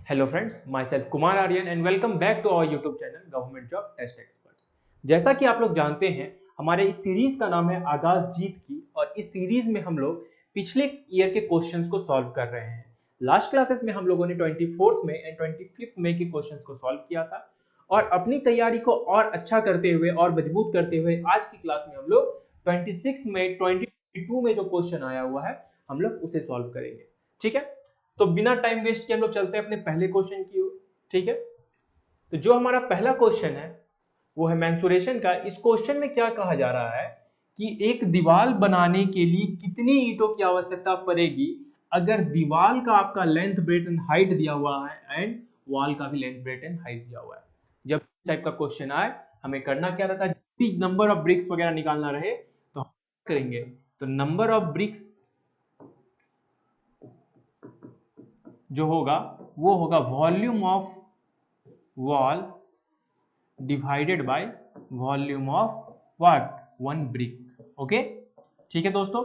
Hello friends, myself Kumar Aryan and welcome back to our YouTube channel government job test experts. जैसा कि आप लोग जानते हैं, हमारे इस सीरीज का नाम है आगाज जीत की और इस सीरीज में हम लोग पिछले ईयर के क्वेश्चंस को सॉल्व कर रहे हैं। लास्ट क्लासेस में हम लोगों ने 24th में एंड 25th में के क्वेश्चंस को सॉल्व किया था और अपनी तैयारी को और अच्छा करते हुए और मजबूत करते हुए आज की क्लास में हम लोग 26 में 22 में जो क्वेश्चन आया हुआ है हम लोग उसे सॉल्व करेंगे। ठीक है, तो बिना टाइम वेस्ट किए हम लोग चलते हैं अपने पहले क्वेश्चन की ओर। ठीक है, तो जो हमारा पहला क्वेश्चन है वो है मेंसुरेशन का। इस क्वेश्चन में क्या कहा जा रहा है कि एक दीवार बनाने के लिए कितनी ईंटों की आवश्यकता पड़ेगी अगर दीवार का आपका लेंथ ब्रेथ एंड हाइट दिया हुआ है एंड वॉल का भी लेंथ ब्रेथ एंड हाइट दिया हुआ है। जब टाइप का क्वेश्चन आए हमें करना क्या रहता है, नंबर ऑफ ब्रिक्स वगैरह निकालना रहे तो हम करेंगे। तो नंबर ऑफ ब्रिक्स जो होगा वो होगा volume of wall divided by volume of what, one brick. Okay, ठीक है दोस्तों।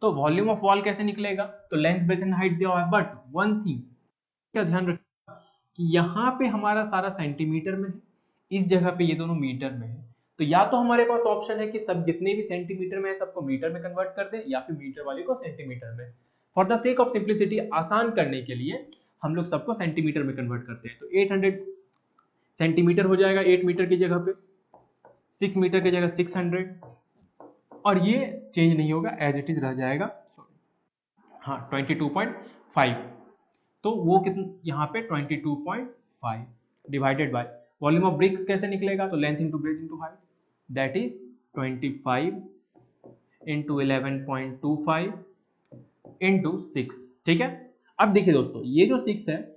तो वॉल्यूम ऑफ वॉल कैसे निकलेगा, तो लेंथ ब्रेथ एंड हाइट दिया हुआ है, बट वन थिंग क्या ध्यान रखिए कि यहाँ पे हमारा सारा सेंटीमीटर में है, इस जगह पे ये दोनों मीटर में है। तो या तो हमारे पास ऑप्शन है कि सब जितने भी सेंटीमीटर में है सबको मीटर में कन्वर्ट कर दें या फिर मीटर वाले को सेंटीमीटर में। For the sake of simplicity, आसान करने के लिए हम लोग सबको सेंटीमीटर में कन्वर्ट करते हैं। तो 800 सेंटीमीटर हो जाएगा 8 मीटर की जगह पे, 6 मीटर की जगह 600 और ये चेंज नहीं होगा, एज इट इज रह जाएगा। हाँ 22.5, तो वो कितना यहाँ पे 22.5 divided by volume of BRICS कैसे निकलेगा, तो length into breadth into height, that is 25 into 11.25 into 6। ठीक है, अब देखिए दोस्तों, ये जो 6 है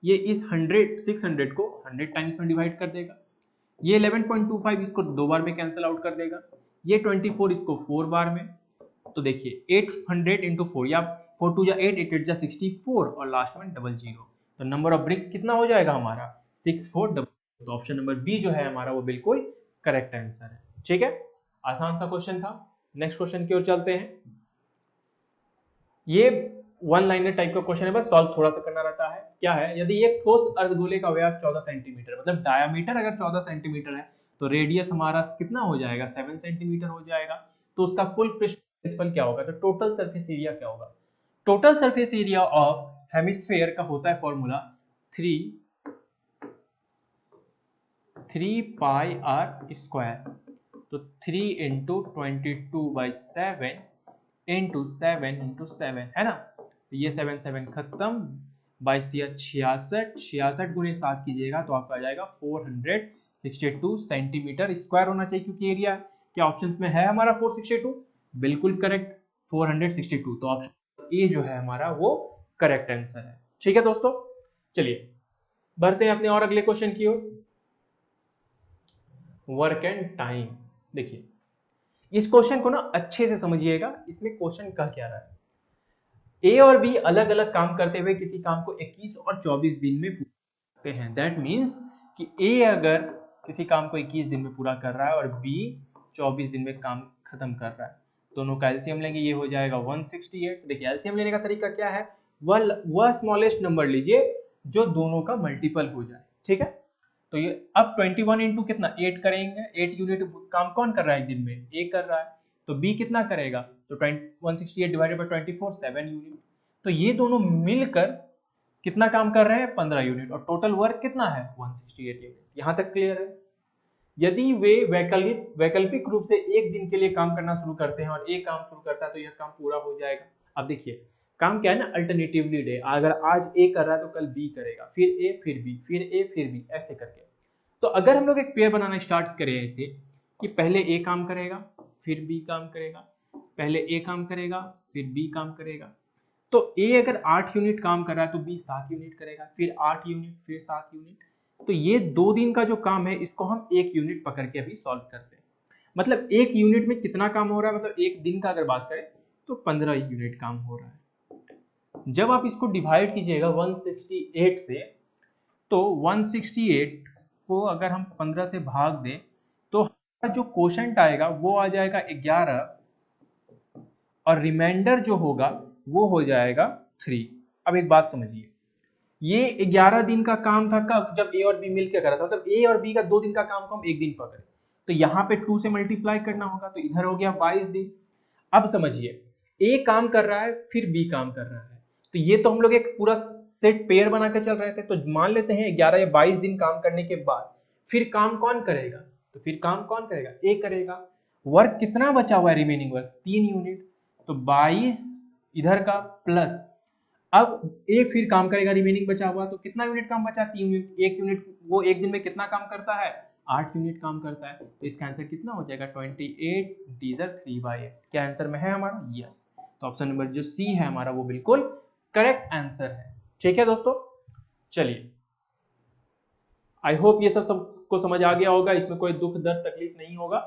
ये इस 600 को 100 टाइम्स में डिवाइड कर देगा, ये 11.25 इसको 2 बार में कैंसिल आउट कर देगा, ये 24 इसको 4 बार में। तो देखिए 800 इंटू 4 या 4 2 या 8 8 8 जा 64 और लास्ट में डबल जीरो। तो नंबर ऑफ ब्रिक्स कितना हो जाएगा हमारा 64 डबल। तो ऑप्शन नंबर बी जो है हमारा वो बिल्कुल करेक्ट आंसर है। ठीक है, आसान सा क्वेश्चन था। नेक्स्ट क्वेश्चन की ओर चलते हैं। ये वन लाइनर टाइप का क्वेश्चन है, बस सॉल्व थोड़ा सा करना रहता है। क्या है, यदि एक ठोस अर्धगोले का व्यास 14 सेंटीमीटर, मतलब डायामीटर अगर 14 सेंटीमीटर है तो रेडियस हमारा कितना हो जाएगा 7 सेंटीमीटर हो जाएगा। तो उसका कुल पृष्ठ क्षेत्रफल क्या होगा, तो टोटल सरफेस एरिया क्या होगा। Total surface area of hemisphere का होता है फॉर्मूला 3 पाई आर स्क्वायर। तो 3 इंटू 22/7 इंटू 7 है ना। तो ये 7 7 खत्म, 22 दिया 66, 66 गुणे 7 कीजिएगा तो आपका आ जाएगा 462 सेंटीमीटर स्क्वायर होना चाहिए, क्योंकि एरिया क्या ऑप्शंस में है हमारा 462, बिल्कुल करेक्ट 462। तो ऑप्शन ए जो है हमारा वो करेक्ट आंसर है। ठीक है दोस्तों, चलिए बढ़ते हैं अपने और अगले क्वेश्चन की ओर। वर्क एंड टाइम, देखिए इस क्वेश्चन को ना अच्छे से समझिएगा, इसमें क्वेश्चन कह क्या रहा है। ए और बी अलग अलग काम करते हुए किसी काम को 21 और 24 दिन में पूरा करते हैं। दैट मीन्स कि ए अगर किसी काम को 21 दिन में पूरा कर रहा है और बी 24 दिन में काम खत्म कर रहा है, दोनों का एलसीएम लेंगे, ये हो जाएगा 168। देखिए एलसीएम लेने का तरीका क्या है, वह स्मॉलेस्ट नंबर लीजिए जो दोनों का मल्टीपल हो जाए। ठीक है, तो ये अब 21 इंटू कितना 8 करेंगे, 8 यूनिट काम कौन कर रहा है दिन में, ए कर रहा है। तो बी कितना करेगा, तो 168 डिवाइडेड बाय 24 7 यूनिट। तो ये दोनों मिलकर कितना काम कर रहे हैं 15 यूनिट और टोटल वर्क कितना है 168 यूनिट। यहां तक क्लियर है। यदि वे वैकल्पिक रूप से एक दिन के लिए काम करना शुरू करते हैं और एक काम शुरू करता है तो यह काम पूरा हो जाएगा। अब देखिए काम क्या है ना, अल्टरनेटिवली डे, अगर आज ए कर रहा है तो कल बी करेगा, फिर ए फिर बी फिर ए फिर बी, ऐसे करके। तो अगर हम लोग एक पेयर बनाना स्टार्ट करें ऐसे कि पहले ए काम करेगा फिर बी काम करेगा, पहले ए काम करेगा फिर बी काम करेगा, तो ए अगर 8 यूनिट काम कर रहा है तो बी 7 यूनिट करेगा, फिर 8 यूनिट फिर 7 यूनिट। तो ये 2 दिन का जो काम है इसको हम 1 यूनिट पकड़ के अभी सॉल्व करते हैं। मतलब 1 यूनिट में कितना काम हो रहा है, मतलब एक दिन का अगर बात करें तो 15 यूनिट काम हो रहा है। जब आप इसको डिवाइड कीजिएगा 168 से, तो 168 को अगर हम 15 से भाग दें तो जो क्वोशंट आएगा वो आ जाएगा 11 और रिमाइंडर जो होगा वो हो जाएगा 3। अब एक बात समझिए, ये 11 दिन का काम था कब, जब ए और बी मिलकर करा था, मतलब ए और बी का 2 दिन का काम को हम एक दिन पकड़े, तो यहाँ पे 2 से मल्टीप्लाई करना होगा, तो इधर हो गया 22 दिन। अब समझिए, ए काम कर रहा है फिर बी काम कर रहा है, तो ये तो हम लोग एक पूरा सेट पेयर बना के चल रहे थे, तो मान लेते हैं 11 या 22 दिन काम करने के बाद फिर काम कौन करेगा, तो फिर काम कौन करेगा, ए करेगा। वर्क कितना बचा हुआ है, रिमेनिंग वर्क 3 यूनिट, तो 22 इधर का प्लस, अब ए फिर काम करेगा, रिमेनिंग बचा हुआ, तो कितना यूनिट काम बचा, 3 यूनिट, 1 यूनिट वो एक दिन में कितना काम करता है, 8 यूनिट काम करता है, तो इसका आंसर कितना हो जाएगा 28 डीजर 3/8। क्या आंसर में है हमारा, यस। तो ऑप्शन नंबर जो सी है हमारा वो बिल्कुल करेक्ट आंसर है। ठीक है दोस्तों, चलिए आई होप ये सब सबको समझ आ गया होगा, इसमें कोई दुख दर्द तकलीफ नहीं होगा।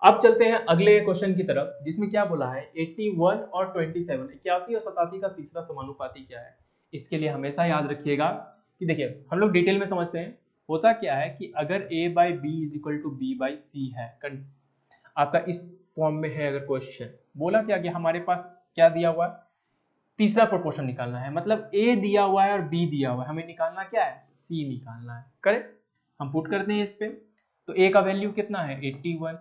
अब चलते हैं अगले क्वेश्चन की तरफ, जिसमें क्या बोला है 81 और 27, 81 और 87 का तीसरा समानुपाती क्या है। इसके लिए हमेशा याद रखिएगा कि देखिए हम लोग डिटेल में समझते हैं, होता क्या है कि अगर a by B is equal to B by C है, आपका इस फॉर्म में है अगर क्वेश्चन, बोला क्या कि हमारे पास क्या दिया हुआ है, तीसरा प्रोपोर्शन निकालना है, मतलब a दिया हुआ है और b दिया हुआ है, हमें निकालना क्या है, c निकालना है, करेक्ट। हम पुट करते हैं इस पे, तो a का वैल्यू कितना है 81,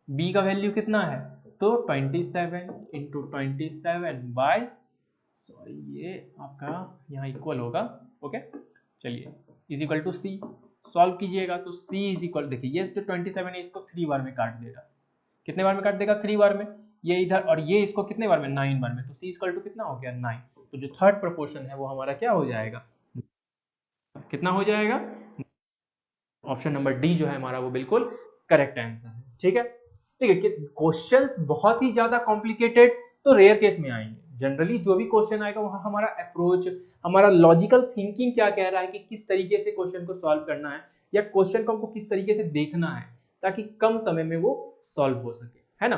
b का वैल्यू कितना है, तो 27 इंटू 27 बाय, सॉरी ये आपका यहाँ इक्वल होगा, ओके चलिए, is equal to C. Solve कीजिएगा तो c इज इक्वल, देखिए ये जो 27 है इसको 3 बार में काट देगा, कितने बार में काट देगा, 3 बार में, ये इधर, और ये इसको कितने बार में, 9 बार में, तो c इक्वल टू कितना हो गया 9, तो जो थर्ड प्रोपोर्शन है वो हमारा क्या हो जाएगा, कितना हो जाएगा, ऑप्शन नंबर डी जो है हमारा वो बिल्कुल करेक्ट आंसर है। ठीक है, ठीक है, क्वेश्चंस बहुत ही ज्यादा कॉम्प्लिकेटेड तो रेयर केस में आएंगे, जनरली जो भी क्वेश्चन आएगा वहां हमारा अप्रोच, हमारा लॉजिकल थिंकिंग क्या कह रहा है कि किस तरीके से क्वेश्चन को सॉल्व करना है, या क्वेश्चन को हमको किस तरीके से देखना है ताकि कम समय में वो सॉल्व हो सके, है ना।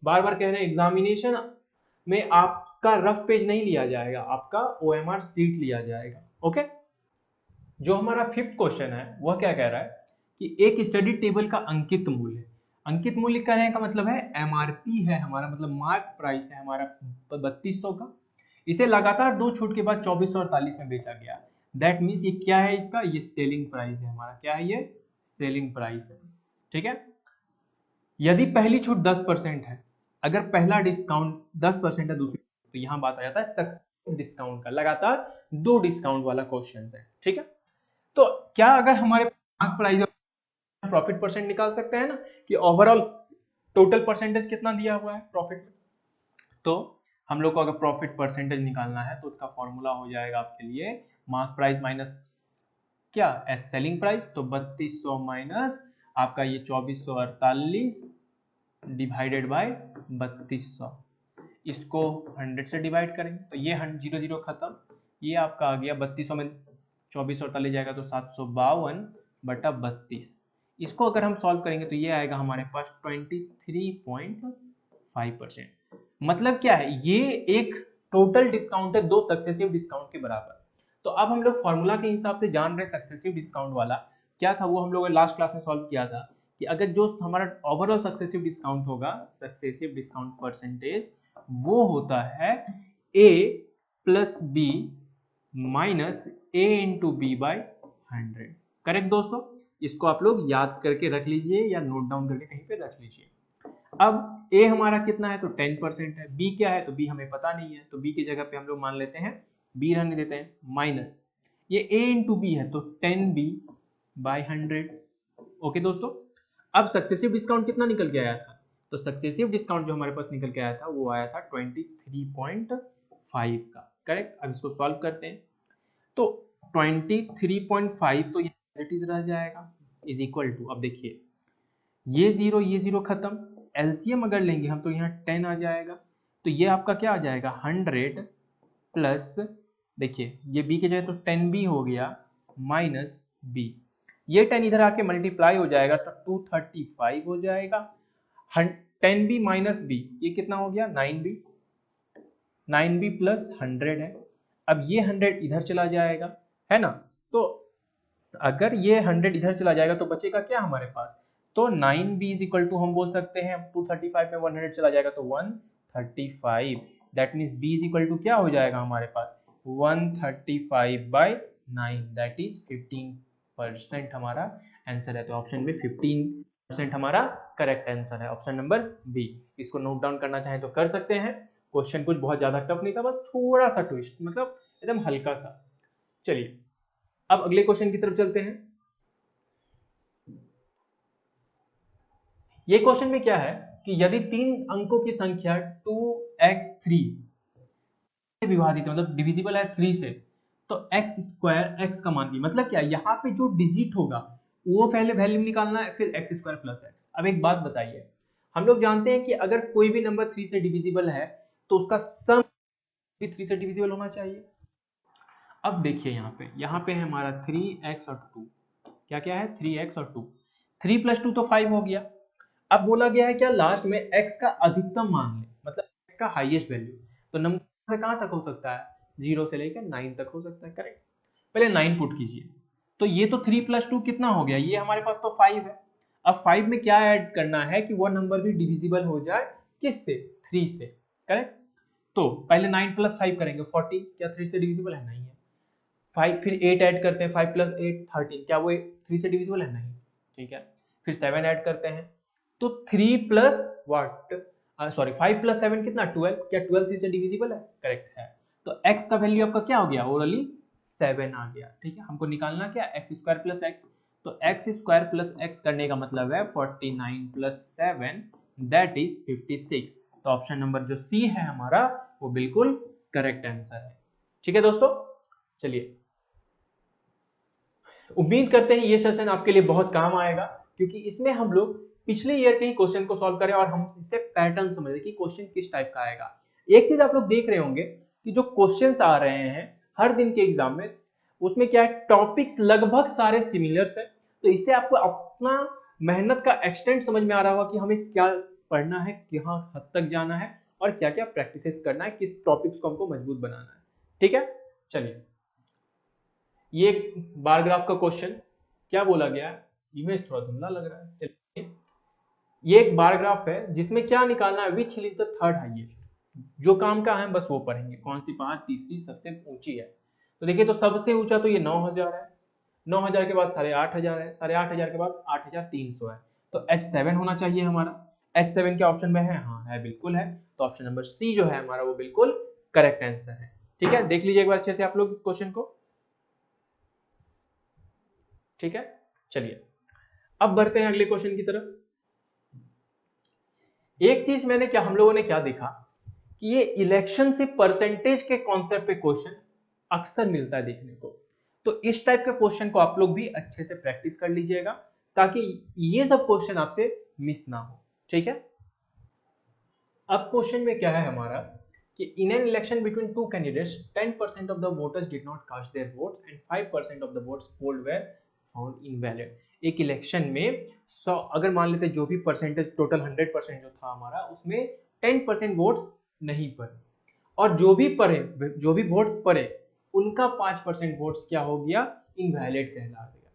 बार बार कह रहे हैं एग्जामिनेशन में आपका रफ पेज नहीं लिया जाएगा, आपका OMR सीट लिया जाएगा, ओके। जो हमारा फिफ्थ क्वेश्चन है वह क्या कह रहा है कि एक स्टडी टेबल का अंकित मूल्य, अंकित मूल्य कहने का मतलब है MRP है हमारा, मतलब मार्क प्राइस है हमारा 3200 का, इसे लगातार 2 छूट के बाद 2448 में बेचा गया, दैट मीन्स ये क्या है, इसका ये सेलिंग प्राइस है हमारा, क्या है ये, सेलिंग प्राइस है। ठीक है, यदि पहली छूट 10% है, अगर पहला डिस्काउंट 10% है, दूसरी, तो यहाँ बात आ जाता है सक्सेसिव डिस्काउंट का, लगातार 2 डिस्काउंट वाला क्वेश्चन है। ठीक है, तो क्या अगर हमारे मार्क प्राइस और प्रॉफिट परसेंट निकाल सकते हैं ना, कि ओवरऑल टोटल परसेंटेज कितना दिया हुआ है प्रॉफिट में, तो हम लोग को अगर प्रॉफिट परसेंटेज निकालना है तो उसका फॉर्मूला हो जाएगा आपके लिए मार्क प्राइस माइनस क्या एस सेलिंग प्राइस, तो 3200 माइनस आपका ये 2448 डिवाइडेड बाय 3200, इसको 100 से डिवाइड करेंगे तो ये 0 0 खत्म, ये आपका आ गया 3200 में 2448 जाएगा तो 752 बटा 32, इसको अगर हम सॉल्व करेंगे तो ये आएगा हमारे पास 23.5%। मतलब क्या है, ये एक टोटल डिस्काउंट है 2 सक्सेसिव डिस्काउंट के बराबर। तो अब हम लोग फॉर्मूला के हिसाब से जान रहे सक्सेसिव डिस्काउंट वाला क्या था, वो हम लोग लास्ट क्लास में सॉल्व किया था कि अगर जो हमारा ओवरऑल सक्सेसिव डिस्काउंट होगा, सक्सेसिव डिस्काउंट परसेंटेज, वो होता है a plus B minus A into B by 100। Correct दोस्तों, इसको आप लोग याद करके रख लीजिए या नोट डाउन करके कहीं पे रख लीजिए। अब ए हमारा कितना है, तो 10% है, बी क्या है, तो बी हमें पता नहीं है, तो बी की जगह पे हम लोग मान लेते हैं बी रहने देते हैं, माइनस ये ए इंटू बी है तो 10b बाई 100। ओके दोस्तों, अब सक्सेसिव डिस्काउंट कितना निकल के आया था, तो सक्सेसिव डिस्काउंट जो हमारे पास निकल के आया था वो आया था 23.5 का, करेक्ट। अब इसको सॉल्व करते हैं, तो 23.5 तो ये रह जाएगा, इज इक्वल टू, अब देखिए ये जीरो खत्म, एलसीएम अगर लेंगे हम तो यहाँ 10 आ जाएगा, तो ये आपका क्या आ जाएगा 100 प्लस, देखिए ये बी के जगह तो 10b हो गया माइनस बी, ये 10 इधर आके मल्टीप्लाई हो जाएगा तो 235 हो जाएगा, 10b माइनस बी ये कितना हो गया 9b, 9b प्लस 100 है, अब ये 100 इधर चला जाएगा, है ना, तो अगर ये 100 इधर चला जाएगा तो बचेगा क्या हमारे पास, तो 9b इज इक्वल टू हम बोल सकते हैं 235 में 100 चला जाएगा तो 135, that means b is equal to क्या हो जाएगा हमारे पास 135/9 दैट इज 15% हमारा आंसर है। तो ऑप्शन में 15% हमारा करेक्ट आंसर है, ऑप्शन नंबर बी। इसको नोट डाउन करना चाहे तो कर सकते हैं। क्वेश्चन कुछ बहुत ज्यादा टफ नहीं था, बस थोड़ा सा ट्विस्ट, मतलब एकदम हल्का सा। चलिए अब अगले क्वेश्चन की तरफ चलते हैं। ये क्वेश्चन में क्या है कि यदि 3 अंकों की संख्या 2x3 विभाजित है, मतलब डिविजिबल है 3 से, तो x स्क्वायर x का मान की, मतलब क्या, यहाँ पे जो डिजिट होगा वो पहले वैल्यू निकालना है, फिर x स्क्वायर प्लस x। अब एक बात बताइए, हम लोग जानते हैं कि अगर कोई भी नंबर 3 से डिविजिबल है तो उसका सम भी 3 से डिविजिबल होना चाहिए। अब देखिए यहाँ पे है हमारा 3x और 2, क्या क्या है, 3x और 2, 3 + 2 तो 5 हो गया। अब बोला गया है क्या, लास्ट में x का अधिकतम मान ले, मतलब x का हाईएस्ट वैल्यू। तो नंबर से कहां तक हो सकता है, 0 से लेकर 9 तक हो सकता है, करेक्ट। पहले 9 पुट कीजिए, तो ये तो 3 + 2 कितना हो गया, ये हमारे पास तो 5 है। अब 5 में क्या ऐड करना है कि वो नंबर भी डिविजिबल हो जाए, किससे, 3 से, करेक्ट। तो पहले 9 + 5 करेंगे 40, क्या 3 से डिविजिबल है, नहीं है। 5 फिर 8 ऐड करते हैं, 5 + 8 13, क्या वो 3 से डिविजिबल है, नहीं, ठीक है। फिर 7 ऐड करते हैं, तो 3 प्लस व्हाट, सॉरी 5 + 7 कितना, 12, क्या 12 3 से डिविजिबल है, करेक्ट है। तो x का वैल्यू आपका क्या हो गया, ओरली 7 आ गया, ठीक है। हमको निकालना क्या, x² + x, तो x² + x करने का मतलब है 49 + 7 दैट इज 56। तो ऑप्शन नंबर जो सी है हमारा वो बिल्कुल करेक्ट आंसर है, ठीक है दोस्तों। चलिए उम्मीद करते हैं ये सेशन आपके लिए बहुत काम आएगा, क्योंकि इसमें हम लोग पिछले ईयर के ही क्वेश्चन को सॉल्व करें और हम इससे पैटर्न समझ रहे कि क्वेश्चन किस टाइप का आएगा। एक चीज आप लोग देख रहे होंगे कि जो क्वेश्चंस आ रहे हैं हर दिन के एग्जाम में, उसमें क्या है, टॉपिक्स लगभग सारे सिमिलर्स है। तो इससे आपको अपना मेहनत का एक्सटेंट समझ में आ रहा होगा कि हमें क्या पढ़ना है, कहाँ हद तक जाना है और क्या क्या प्रैक्टिस करना है, किस टॉपिक्स को हमको मजबूत बनाना है, ठीक है। चलिए ये बार ग्राफ का क्वेश्चन, क्या बोला गया, इमेज थोड़ा धुंधला लग रहा है, चलिए ये एक बार ग्राफ है जिसमें क्या निकालना है, विच हिल इज द थर्ड हाईएस्ट। जो काम का है बस वो पढ़ेंगे, कौन सी पहाड़ तीसरी सबसे ऊंची है। तो देखिए, तो सबसे ऊंचा तो ये 9000 है, 9000 के बाद 8500 है, 8500 के बाद 8300 है। तो H7 होना चाहिए हमारा। H7 क्या ऑप्शन में है, हाँ है, बिल्कुल है। तो ऑप्शन नंबर सी जो है हमारा वो बिल्कुल करेक्ट आंसर है, ठीक है। देख लीजिए एक बार अच्छे से आप लोग इस क्वेश्चन को, ठीक है। चलिए अब बढ़ते हैं अगले क्वेश्चन की तरफ। एक चीज मैंने क्या, हम लोगों ने क्या देखा कि ये इलेक्शन से परसेंटेज के कॉन्सेप्ट पे क्वेश्चन अक्सर मिलता है देखने को। तो इस टाइप के क्वेश्चन को आप लोग भी अच्छे से प्रैक्टिस कर लीजिएगा, ताकि ये सब क्वेश्चन आपसे मिस ना हो, ठीक है। अब क्वेश्चन में क्या है हमारा कि in an election between two candidates 10% of the voters did not cast their votes and 5% of the votes polled were found invalid. एक इलेक्शन में 100, अगर मान लेते जो भी परसेंटेज टोटल 100% जो था हमारा, उसमें 10% वोट्स नहीं पड़े, और जो भी पढ़े, जो भी वोट्स पड़े उनका 5% वोट्स क्या हो गया, इनवैलिड कहला गया।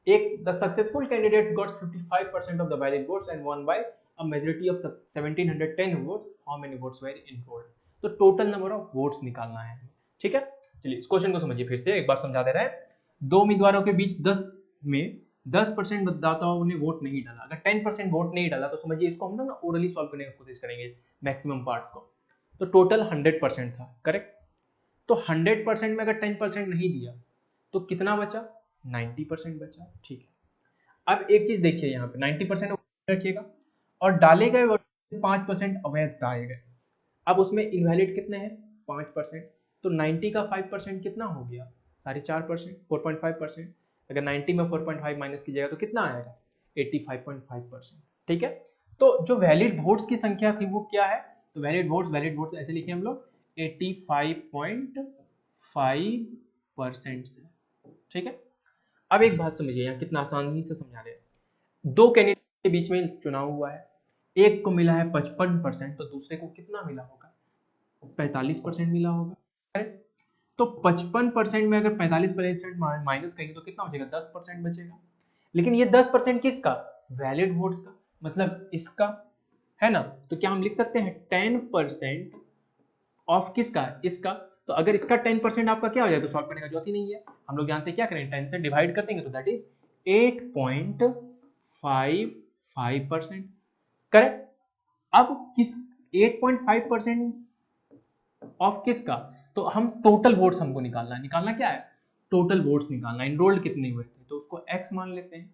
एक the successful candidates got 55% of the valid votes and one by a majority of 1710 votes, how many votes were enrolled. तो टोटल नंबर ऑफ वोट्स निकालना है, ठीक है। चलिए इस क्वेश्चन को समझिए, फिर से एक बार समझा दे रहे हैं। दो उम्मीदवारों के बीच 10 में 10% मतदाताओं ने वोट नहीं डाला। अगर 10% वोट नहीं डाला तो समझिए इसको हम लोग ना ओरली सॉल्व करने की कोशिश करेंगे मैक्सिमम पार्ट्स को। तो टोटल 100% था, करेक्ट। तो 100% में अगर 10% नहीं दिया तो कितना बचा, 90% बचा, ठीक है। अब एक चीज देखिए, यहाँ पे 90% रखिएगा और डाले गए 5% अवैध डाले गए। अब उसमें इनवैलिड कितने हैं, 5%। तो 90 का 5% कितना हो गया, 4.5%, 4.5%। अगर 90 में 4.5 माइनस कीजिएगा तो कितना आएगा, 85.5%, ठीक है। तो जो वैलिड वोट्स की संख्या थी वो क्या है, तो वैलिड वोट्स ऐसे लिखे हम लोग 85.5% से, ठीक है। अब एक बात समझिए, यहाँ कितना आसानी से समझा रहे हैं। दो कैंडिडेट के बीच में चुनाव हुआ है, एक को मिला है 55%, तो दूसरे को कितना मिला होगा, 45% मिला होगा, करेक्ट। तो 55% में अगर 45% माइनस करेंगे तो कितना बचेगा, 10% बचेगा। लेकिन ये 10% किसका, वैलिड वोट्स का, मतलब इसका, है ना। तो क्या हम लिख सकते हैं 10% ऑफ किसका, इसका। तो अगर इसका 10% आपका क्या हो जाए तो सॉल्व करने का जरूरत ही नहीं है। हम लोग जानते हैं क्या करें, 10 से डिवाइड कर देंगे तो दैट इज 8.55%। करेक्ट। अब किस 8.5% ऑफ किसका, तो हम टोटल वोट्स हमको निकालना है। निकालना क्या है, टोटल वोट्स निकालना है। इनरोल्ड कितने हुए थे तो उसको x मान लेते हैं।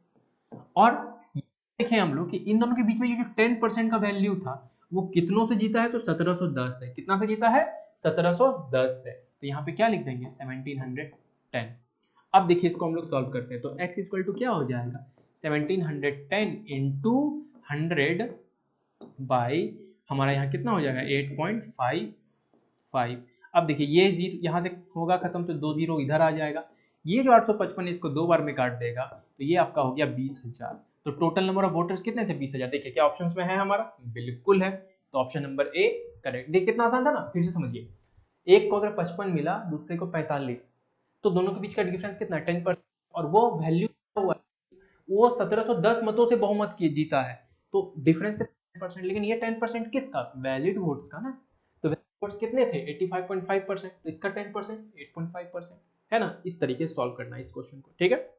और देखें हम लोग कि इन दोनों के बीच में ये जो 10% का वैल्यू था वो कितनों से जीता है, तो 1710 है। कितना से जीता है, 1710 से। तो यहाँ पे क्या लिख देंगे, 1710। अब देखिए इसको हम लोग सॉल्व करते हैं तो x इक्वल टू क्या हो जाएगा, 1710 इंटू 100 बाई हमारा यहाँ कितना हो जाएगा 8.55। अब देखिए ये जीरो यहाँ से होगा खत्म तो 2 जीरो इधर आ जाएगा। ये जो 855 है इसको 2 बार में काट देगा तो ये आपका हो गया 20,000। तो टोटल नंबर ऑफ वोटर्स कितने थे, 20,000। देखिए क्या ऑप्शंस में है हमारा, बिल्कुल है। तो ऑप्शन नंबर ए करेक्ट। देखिए कितना आसान था ना, फिर से समझिए। एक को अगर 55 मिला, दूसरे को 45, तो दोनों के बीच का डिफरेंस कितना है, 10%। और वो वैल्यू हुआ, वो 1710 मतों से बहुमत की जीता है, तो डिफरेंस 10%। लेकिन ये 10% किसका, वैलिड वोट्स का ना। तो वैलिड वोट्स कितने थे, 85.5%। तो इसका 10% 8.5% है ना। इस तरीके से सॉल्व करना है इस क्वेश्चन को, ठीक है।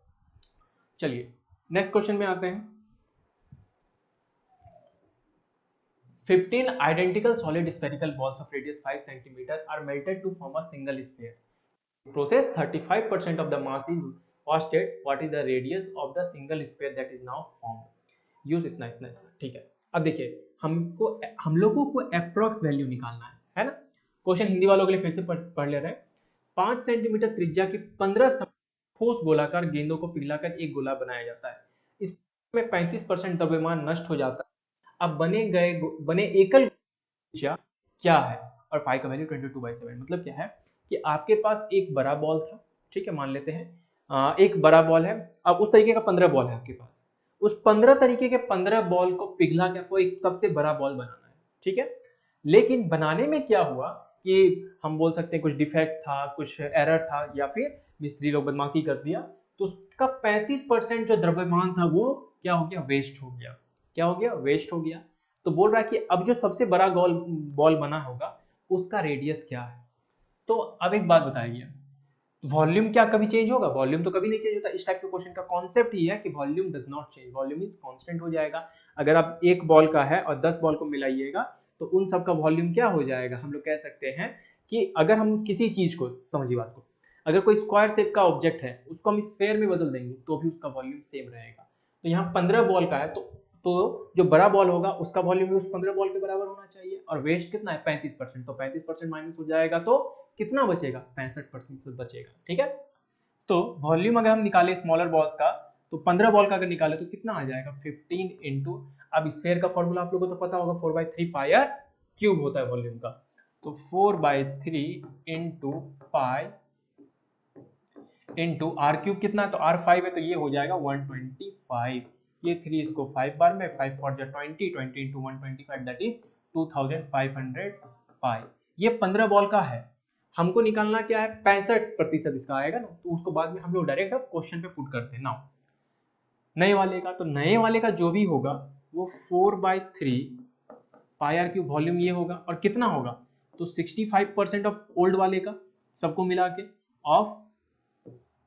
चलिए नेक्स्ट क्वेश्चन में आते हैं। 15 identical solid spherical balls of radius 5 cm are melted to form a single sphere. Process 35% of the mass is wasted. What is the radius of the single sphere that is now formed? Use इतना इतना इतना, ठीक है। अब देखिए हम लोगों को अप्रोक्स वैल्यू निकालना है ना। क्वेश्चन हिंदी वालों के लिए फिर से पढ़ ले रहे हैं। 5 सेंटीमीटर त्रिज्या की 15 ठोस गोलाकार गेंदों को पिघलाकर एक गोला बनाया जाता है। इसमें 35% द्रव्यमान नष्ट हो जाता है। अब बने एकल त्रिज्या क्या है, और पाई का वैल्यू 22/7। मतलब क्या है कि आपके पास एक बड़ा बॉल था, ठीक है, मान लेते हैं एक बड़ा बॉल है। अब उस तरीके का 15 बॉल है आपके पास। उस 15 तरीके के 15 बॉल को पिघला के आपको एक सबसे बड़ा बॉल बनाना है, ठीक है। लेकिन बनाने में क्या हुआ कि हम बोल सकते हैं कुछ डिफेक्ट था, कुछ एरर था, या फिर मिस्त्री लोग बदमाशी कर दिया, तो उसका 35% जो द्रव्यमान था वो क्या हो गया, वेस्ट हो गया। क्या हो गया, वेस्ट हो गया। तो बोल रहा है कि अब जो सबसे बड़ा बॉल बना होगा उसका रेडियस क्या है। तो अब एक बात बताइए, वॉल्यूम क्या कभी चेंज होगा, वॉल्यूम तो कभी नहीं चेंज होता। इस टाइप के क्वेश्चन का कॉन्सेप्ट ही है कि volume does not change, volume is constant हो जाएगा। अगर आप एक बॉल का है और 10 बॉल को मिलाइएगा तो उन सब का वॉल्यूम क्या हो जाएगा। हम लोग कह सकते हैं कि अगर हम किसी चीज को, समझिए बात को, अगर कोई स्क्वायर शेप का ऑब्जेक्ट है उसको हम स्फेयर में बदल देंगे तो भी उसका वॉल्यूम सेम रहेगा। तो यहाँ 15 बॉल का है तो जो बड़ा बॉल होगा उसका वॉल्यूम भी उस 15 बॉल के बराबर होना चाहिए। और वेस्ट कितना है, 35%। तो 35% माइनस हो जाएगा तो कितना बचेगा, 65% बचेगा, ठीक है। तो वॉल्यूम अगर हम निकाले स्मॉलर बॉल्स का, तो 15 बॉल का अगर निकाले तो कितना आ जाएगा, 15 इंटू, अब स्फेयर का फॉर्मूला आप लोगों को तो पता होगा, 4/3 पाई आर क्यूब होता है वॉल्यूम का। तो 4/3 into pi into R cube कितना है, तो आर 5 है तो ये हो जाएगा 125। ये 3 इसको 5 बार में, 5 4 जा 20, 20 इंटू 125 दैट इज 2500 पाई। ये 15 बॉल का है। हमको निकालना क्या है, 65% इसका आएगा ना, तो उसको बाद में हम लोग डायरेक्ट अब क्वेश्चन पे पुट करते हैं। नाउ नए वाले का, तो नए वाले का जो भी होगा वो 4/3 पाई आर क्यूब वॉल्यूम ये होगा, और कितना होगा, तो 65% ऑफ ओल्ड वाले का सबको मिला के ऑफ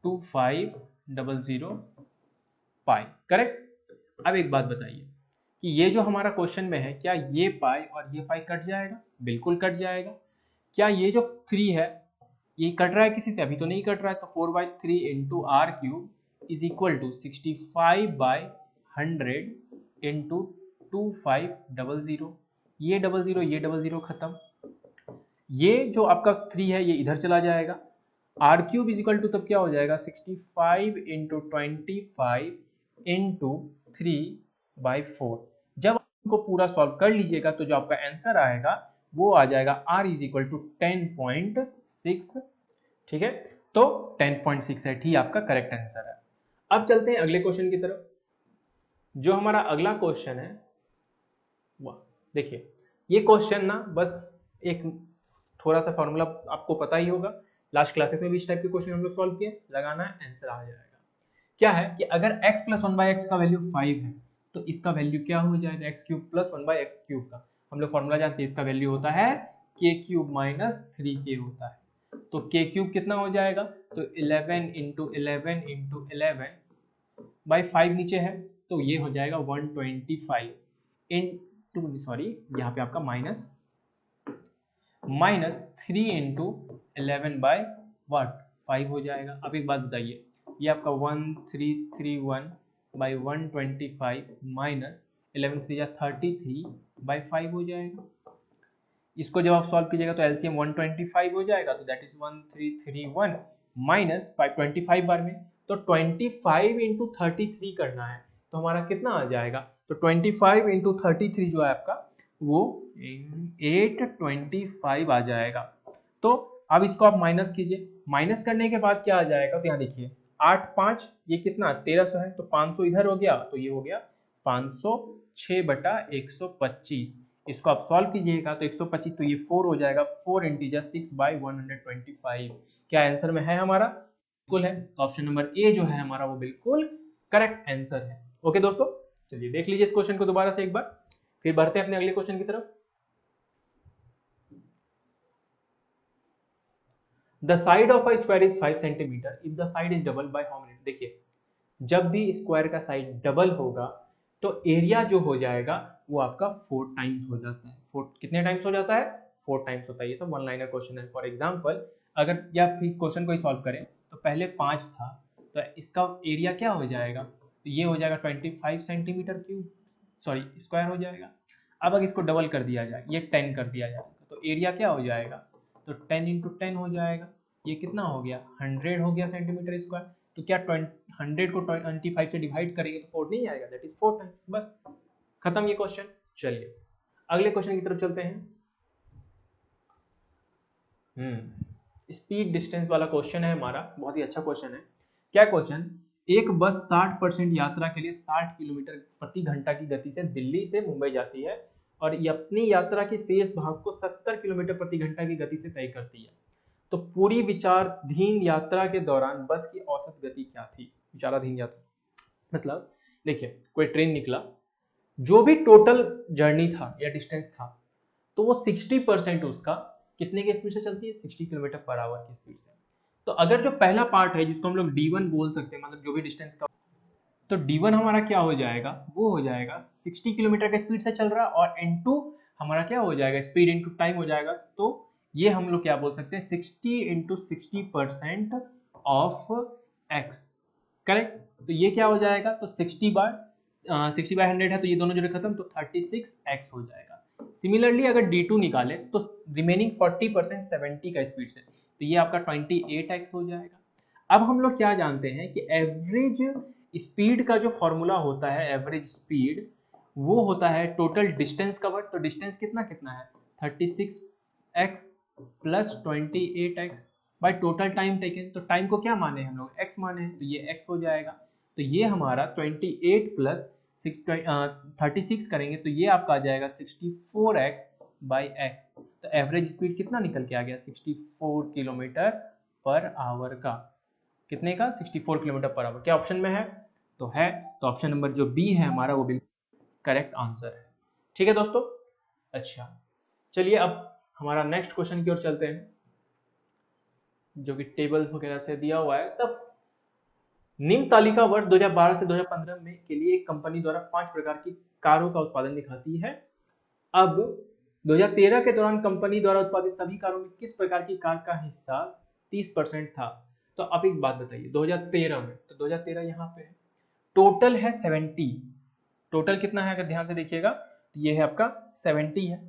2500 पाई, करेक्ट। अब एक बात बताइए कि ये जो हमारा क्वेश्चन में है, क्या ये पाई और ये पाई कट जाएगा, बिल्कुल कट जाएगा। क्या ये जो 3 है ये कट रहा है किसी से, अभी तो नहीं कट रहा है। तो 4/3 into R cube is equal to 65/100 into 2500। ये डबल जीरो खत्म। ये जो आपका 3 है ये इधर चला जाएगा। R cube is equal to तब क्या हो जाएगा, 65 इंटू 25 इंटू 3/4। जब आपको पूरा सॉल्व कर लीजिएगा तो जो आपका आंसर आएगा वो आ जाएगा आर इज इक्वल टू 10.6, ठीक है। तो 10.68 ही आपका करेक्ट आंसर है। अब चलते हैं अगले क्वेश्चन की तरफ। जो हमारा अगला क्वेश्चन है, देखिए ये क्वेश्चन ना बस एक थोड़ा सा फॉर्मूला आपको पता ही होगा, लास्ट क्लासेस में भी इस टाइप के क्वेश्चन हम लोग सॉल्व किए, लगाना है आंसर आ जाएगा। क्या है कि अगर x प्लस 1/x का वैल्यू 5 है तो इसका वैल्यू क्या हो जाएगा, x cube plus 1/x cube का हम लोग फॉर्मूला जानते हैं, इसका वैल्यू होता है k क्यूब माइनस 3k होता है। तो k क्यूब कितना हो जाएगा, तो 11 इंटू 11/5 नीचे है, तो ये हो जाएगा 125 इंटू, सॉरी यहाँ पे आपका माइनस 3 इंटू 11/5 हो जाएगा। अब एक बात बताइए, ये आपका 1331/125 माइनस 11 3 या 33/5 हो जाएगा। इसको जब आप सॉल्व कीजिएगा तो एलसीएम 125 हो जाएगा, तो दैट इज 1331 माइनस 525 बार में, तो 25 इंटू 33 करना है, तो हमारा कितना आ जाएगा, तो 25 इंटू 33 जो है आपका वो 825 आ जाएगा। तो अब इसको आप माइनस कीजिए, माइनस करने के बाद क्या आ जाएगा, तो यहाँ देखिए 8 5 ये कितना 1300 है, तो 500 इधर हो गया, तो ये हो गया 506/125। इसको आप सॉल्व कीजिएगा तो 125, तो ये 4 हो जाएगा, 4 इंटीजर 6/125। क्या आंसर में है हमारा, बिल्कुल है, तो ऑप्शन नंबर ए जो है हमारा वो बिल्कुल करेक्ट आंसर है। ओके दोस्तों, चलिए देख लीजिए इस क्वेश्चन को दोबारा से एक बार, फिर बढ़ते हैं अपने अगले क्वेश्चन की तरफ। The side of a square is 5 centimetre if the side is double by how many. देखिए जब भी स्क्वायर का साइड डबल होगा तो एरिया जो हो जाएगा वो आपका 4 टाइम्स हो जाता है। 4 कितने टाइम्स हो जाता है, 4 टाइम्स होता है। ये सब वन लाइनर क्वेश्चन है। फॉर एग्जांपल अगर या फिर क्वेश्चन को ही सॉल्व करें तो पहले 5 था, तो इसका एरिया क्या हो जाएगा, तो ये हो जाएगा 25 सेंटीमीटर क्यूब, सॉरी स्क्वायर हो जाएगा। अब अगर इसको डबल कर दिया जाए, ये 10 कर दिया जाएगा, तो एरिया क्या हो जाएगा, तो 10 इंटू 10 हो जाएगा, ये कितना हो गया 100 हो गया सेंटीमीटर स्क्वायर। तो क्या 100 को 25 से डिवाइड करेंगे तो 4 नहीं आएगा, दैट इज 4 टाइम्स। बस खत्म ये क्वेश्चन। चलिए अगले क्वेश्चन की तरफ चलते हैं। स्पीड डिस्टेंस वाला क्वेश्चन है हमारा, बहुत ही अच्छा क्वेश्चन है। क्या क्वेश्चन, एक बस 60% यात्रा के लिए 60 किलोमीटर प्रति घंटा की गति से दिल्ली से मुंबई जाती है और ये अपनी यात्रा के शेष भाग को 70 किलोमीटर प्रति घंटा की गति से तय करती है। तो पूरी विचाराधीन यात्रा के दौरान बस की औसत गति क्या थी। विचाराधीन यात्रा मतलब देखिए कोई ट्रेन निकला, जो भी टोटल जर्नी था या डिस्टेंस था, तो वो 60% उसका कितने की स्पीड से चलती है, 60 किलोमीटर पर आवर की स्पीड से। तो अगर जो पहला पार्ट है जिसको हम लोग D1 बोल सकते हैं, मतलब जो भी डिस्टेंस का, तो D1 हमारा क्या हो जाएगा, वो हो जाएगा 60 किलोमीटर की स्पीड से चल रहा है, और N2 हमारा क्या हो जाएगा, स्पीड इंटू टाइम हो जाएगा। तो ये हम लोग क्या बोल सकते हैं, 60 इंटू 60% ऑफ एक्स, करेक्ट। तो ये क्या हो जाएगा, तो 60/100 है, तो ये दोनों जोड़े खत्म, तो 36x हो जाएगा। सिमिलरली अगर D2 निकाले तो रिमेनिंग 40% 70 का स्पीड से, तो ये आपका 28x हो जाएगा। अब हम लोग क्या जानते हैं कि एवरेज स्पीड का जो फॉर्मूला होता है, एवरेज स्पीड वो होता है टोटल डिस्टेंस कवर्ड। तो डिस्टेंस कितना कितना है, 36x plus 28x by total time taken. तो टाइम को क्या माने हम लोग, x माने हैं, तो ये x हो जाएगा। तो ये हमारा 28 प्लस 36 करेंगे तो ये आपका आ जाएगा 64x बाई एक्स। तो एवरेज स्पीड कितना निकल के आ गया, 64 किलोमीटर पर आवर का। कितने का, 64 किलोमीटर पर आवर। क्या ऑप्शन में है, तो है, तो ऑप्शन नंबर जो बी है हमारा वो बिल्कुल करेक्ट आंसर है। ठीक है दोस्तों, अच्छा चलिए अब हमारा नेक्स्ट क्वेश्चन की ओर चलते हैं, जो कि टेबल वगैरह से दिया हुआ है। तब निम्न तालिका वर्ष 2012 से 2015 में के लिए एक कंपनी द्वारा 5 प्रकार की कारों का उत्पादन दिखाती है। अब 2013 के दौरान कंपनी द्वारा उत्पादित सभी कारों में किस प्रकार की कार का हिस्सा 30% था। तो अब एक बात बताइए 2013 में, तो 2013 यहाँ पे है, टोटल है 70, टोटल कितना है अगर ध्यान से देखिएगा तो ये है आपका 70 है।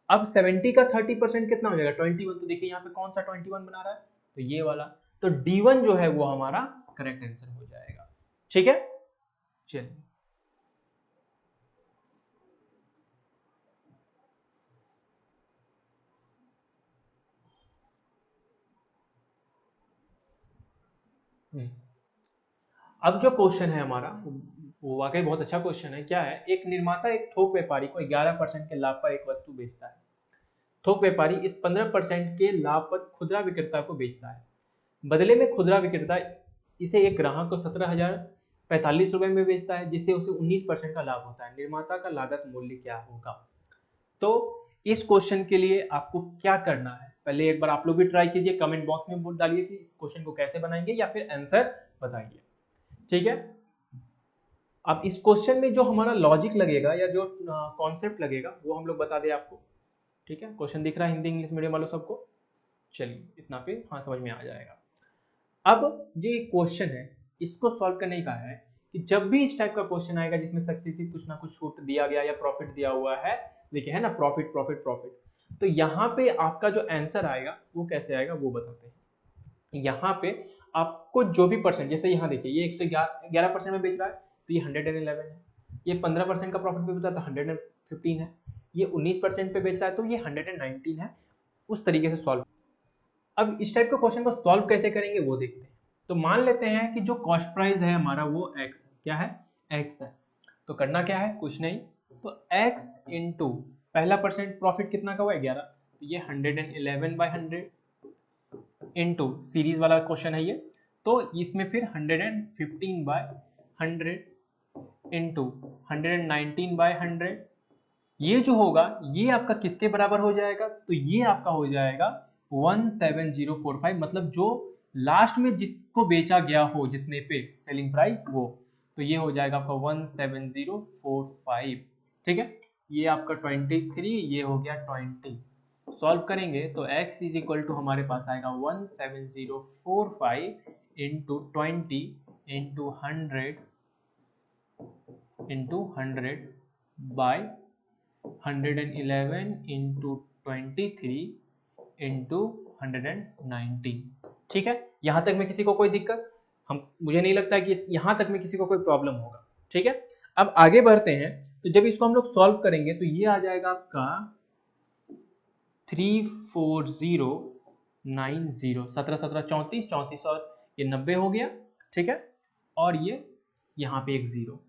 अब 70 का 30% कितना हो जाएगा, 21। तो देखिए यहाँ पे कौन सा 21 बना रहा है, तो ये वाला। तो D1 जो है वो हमारा करेक्ट आंसर हो जाएगा। ठीक है, चलिए अब जो क्वेश्चन है हमारा वो वाकई बहुत अच्छा क्वेश्चन है। क्या है, एक निर्माता एक थोक व्यापारी को 11% के लाभ पर एक वस्तु बेचता है। थोक व्यापारी इस 15% के लाभ पर खुदरा विक्रेता को बेचता है। बदले में खुदरा विक्रेता इसे एक ग्राहक को 17,045 रुपए में बेचता है, जिससे उसे 19% का लाभ होता है। निर्माता का लागत मूल्य क्या होगा। तो इस क्वेश्चन के लिए आपको क्या करना है, पहले एक बार आप लोग भी ट्राई कीजिए, कमेंट बॉक्स में बोल डालिए कि इस क्वेश्चन को कैसे बनाएंगे या फिर आंसर बताइए, ठीक है। अब इस क्वेश्चन में जो हमारा लॉजिक लगेगा या जो कॉन्सेप्ट लगेगा वो हम लोग बता दें आपको, ठीक है। क्वेश्चन दिख रहा है हिंदी इंग्लिश मीडियम वालों सबको, चलिए इतना पे हाँ समझ में आ जाएगा। अब ये क्वेश्चन है, इसको सॉल्व करने का है कि जब भी इस टाइप का क्वेश्चन आएगा जिसमें सक्सेसिव कुछ ना कुछ छूट दिया गया या प्रॉफिट दिया हुआ है, देखिए है ना, प्रॉफिट प्रॉफिट प्रॉफिट, तो यहाँ पे आपका जो आंसर आएगा वो कैसे आएगा वो बताते हैं। यहाँ पे आपको जो भी परसेंट, जैसे यहाँ देखिए ये 111% में बेच रहा है तो ये 111 है, ये 15% का प्रॉफिट पे बेच रहा है तो 115 है, ये 19% पे बेच रहा है तो ये 119 है, उस तरीके से सॉल्व। अब इस टाइप के क्वेश्चन को सॉल्व कैसे करेंगे वो देखते हैं। तो मान लेते हैं कि जो कॉस्ट प्राइस है हमारा वो x है, क्या है, x है। तो करना क्या है, कुछ नहीं, तो x इंटू पहला परसेंट प्रॉफिट कितना का हुआ 11, तो ये 111/100 इंटू सीरीज वाला क्वेश्चन है ये, तो इसमें फिर 115/100 इंटू 119/100, ये जो होगा ये आपका किसके बराबर हो जाएगा, तो ये आपका हो जाएगा 17045, मतलब जो लास्ट में जिसको बेचा गया हो जितने पे सेलिंग प्राइस वो, तो ये हो जाएगा आपका 17045, ठीक है। ये आपका 23, ये हो गया 20, सॉल्व करेंगे तो x इज इक्वल टू हमारे पास आएगा 17045 into 20 into 100 by 111 into 23 into 119, ठीक है। यहां तक में किसी को कोई दिक्कत, मुझे नहीं लगता है कि यहां तक में किसी को कोई प्रॉब्लम होगा, ठीक है। अब आगे बढ़ते हैं, तो जब इसको हम लोग सॉल्व करेंगे तो ये आ जाएगा आपका 34090, 17 17 34 34 और ये 90 हो गया, ठीक है। और ये यहाँ पे एक जीरो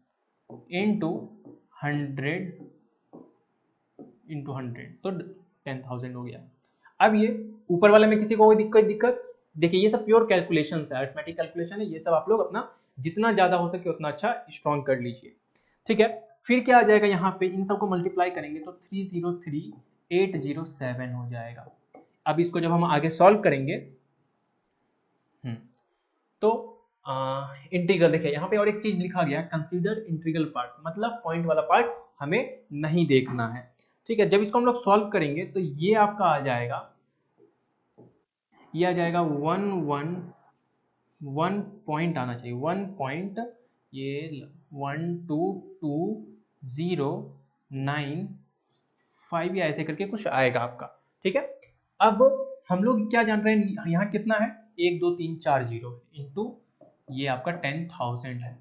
इंटू 100 तो 10,000 हो गया। अब ये ऊपर वाले में किसी को कोई दिक्कत, देखिए ये सब प्योर कैलकुलेशन है, अरिथमेटिक कैलकुलेशन है, ये सब आप लोग अपना जितना ज्यादा हो सके उतना अच्छा स्ट्रॉन्ग कर लीजिए, ठीक है। फिर क्या आ जाएगा, यहाँ पे इन सबको मल्टीप्लाई करेंगे तो 303807 हो जाएगा। अब इसको जब हम आगे सॉल्व करेंगे तो इंटीग्रल, देखिए यहाँ पे और एक चीज लिखा गया, कंसीडर इंटीग्रल पार्ट, मतलब पॉइंट वाला पार्ट हमें नहीं देखना है, ठीक है। जब इसको हम लोग सॉल्व करेंगे तो ये आपका आ जाएगा, ये आ जाएगा 1 पॉइंट आना चाहिए, 1 पॉइंट, ये 12209 या ऐसे करके कुछ आएगा आपका, ठीक है। अब हम लोग क्या जान रहे हैं, यहाँ कितना है, 1 2 3 4 जीरो इंटू ये आपका 10,000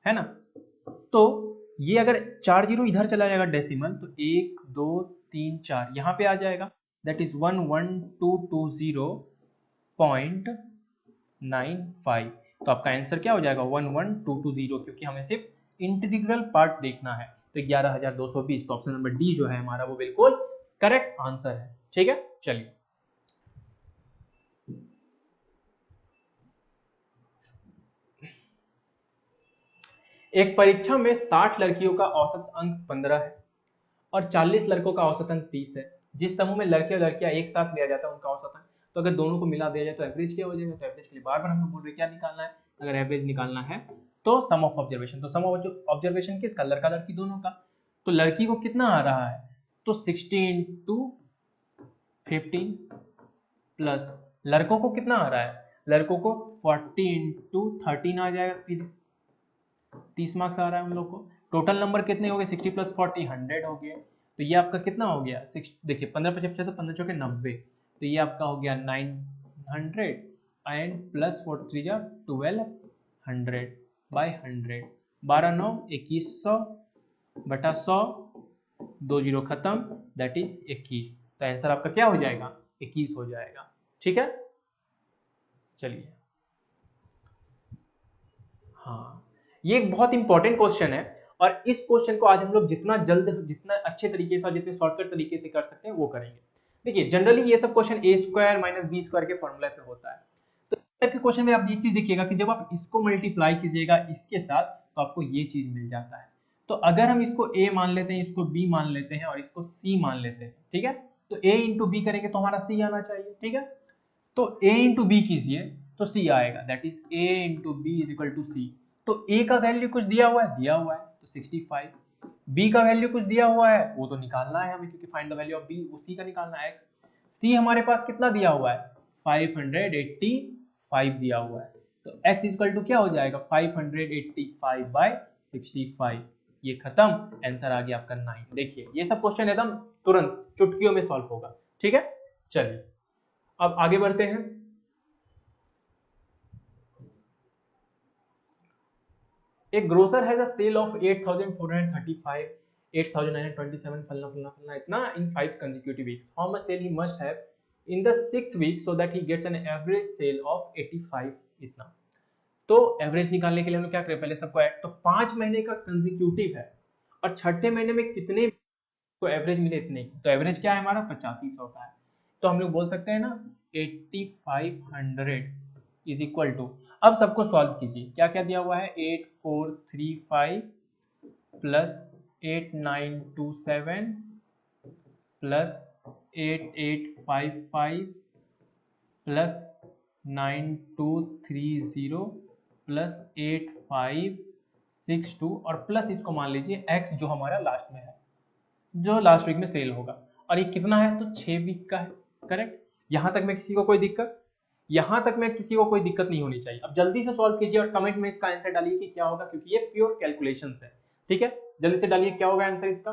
है ना। तो ये अगर 4 जीरो इधर चला जाएगा डेसिमल, तो 1 2 3 4 यहाँ पे आ जाएगा, दैट इज 11220.95, तो आपका आंसर क्या हो जाएगा 11220, क्योंकि हमें सिर्फ इंटीग्रल पार्ट देखना है, तो 11,220, तो ऑप्शन नंबर डी जो है हमारा वो बिल्कुल करेक्ट आंसर है, ठीक है। चलिए एक परीक्षा में 60 लड़कियों का औसत अंक 15 है और 40 लड़कों का औसत अंक 30 है। जिस समूह में लड़के और लड़कियां एक साथ लिया जाता है उनका औसत अंक, तो अगर दोनों को मिला दिया जाए तो एवरेज क्या हो जाएगा, तो एवरेज के लिए बार बार हम लोग बोल रहे हैं क्या निकालना है, अगर एवरेज निकालना है तो सम ऑफ ऑब्जर्वेशन, तो सम ऑफ ऑब्जर्वेशन किसका, लड़का लड़की दोनों का, तो लड़की को कितना आ रहा है, तो 60 इंटू 15 प्लस लड़कों को कितना आ रहा है, लड़कों को 40 इंटू 13 आ जाएगा, 30 मार्क्स आ रहा है उन लोग को। टोटल नंबर कितने हो गए, 60 प्लस 40 100 हो गए, तो ये आपका कितना हो गया, देखिए 15 55 तो 15 चौके 90, तो ये आपका हो गया 900 एंड प्लस 43 जा 1200 बाय 100, 12 9 2100 बटा 100, 2 जीरो खत्म, दैट इज 21, तो आंसर आपका क्या हो जाएगा 21 हो जाएगा, ठीक है। चलिए हाँ, ये एक बहुत इंपॉर्टेंट क्वेश्चन है, और इस क्वेश्चन को आज हम लोग जितना जल्द, जितना अच्छे तरीके से और जितने शॉर्टकट तरीके से कर सकते हैं वो करेंगे। देखिए जनरली ये सब question a square minus B square के फॉर्मूला पे होता है, तो इस टाइप के क्वेश्चन में आप एक चीज देखिएगा कि जब आप इसको मल्टीप्लाई कीजिएगा इसके साथ तो आपको ये चीज मिल जाता है, तो तो अगर हम इसको a मान लेते हैं, इसको b मान लेते हैं और इसको c मान लेते हैं, ठीक है, तो a इंटू बी करेंगे तो हमारा c आना चाहिए, ठीक है। तो a इंटू बी कीजिए तो c आएगा, that is a into B is equal to c। तो a का वैल्यू कुछ दिया हुआ है तो 65, b का वैल्यू कुछ दिया हुआ है वो तो निकालना है हमें, क्योंकि find the value of b, उसी का निकालना है x। c हमारे पास कितना दिया हुआ है 585 दिया हुआ है, तो x इक्वल टू क्या हो जाएगा 585 बाय 65। ये खत्म, आंसर आ गया आपका 9। देखिए ये सब क्वेश्चन एकदम तुरंत चुटकियों में सॉल्व होगा, ठीक है। चलिए अब आगे बढ़ते हैं। एक grocer has a sale of 8435, 8927 फलना फलना फलना इतना इन 5 consecutive weeks. How much sale he must have in the 6th week so that he gets an average sale of 85 इतना। तो एवरेज निकालने के लिए हम क्या करें, पहले सबको ऐड, तो 5 महीने का कंसेक्यूटिव है और छठे महीने में कितने को एवरेज मिले इतने, तो एवरेज क्या है हमारा 8500 का है। तो हम लोग बोल सकते हैं ना 8500 इज इक्वल टू, अब सबको सॉल्व कीजिए, क्या क्या दिया हुआ है 8435 प्लस 8927 प्लस 8855 प्लस 9230 प्लस 8562 और प्लस इसको मान लीजिए x जो हमारा लास्ट में है, जो लास्ट वीक में सेल होगा, और ये कितना है तो 6 वीक का है, करेक्ट। यहां तक में किसी को कोई दिक्कत, यहां तक में किसी को कोई दिक्कत नहीं होनी चाहिए। अब जल्दी से सॉल्व कीजिए और कमेंट में इसका आंसर डालिए कि क्या होगा, क्योंकि ये प्योर कैलकुलेशंस है, ठीक है। जल्दी से डालिए क्या होगा आंसर इसका,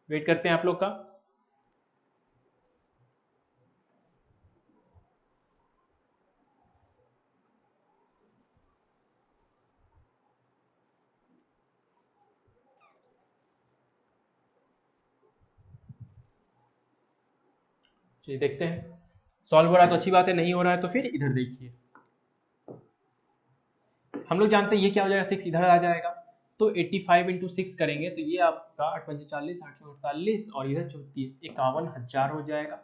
वेट करते हैं आप लोग का। चलिए देखते हैं, सॉल्व हो रहा है तो अच्छी बात है, नहीं हो रहा है तो फिर इधर देखिए। हम लोग जानते हैं ये क्या हो जाएगा 6 इधर आ जाएगा, तो 85 इंटू 6 करेंगे तो ये आपका 8 5 40 848 और इधर 34 51,000 हो जाएगा,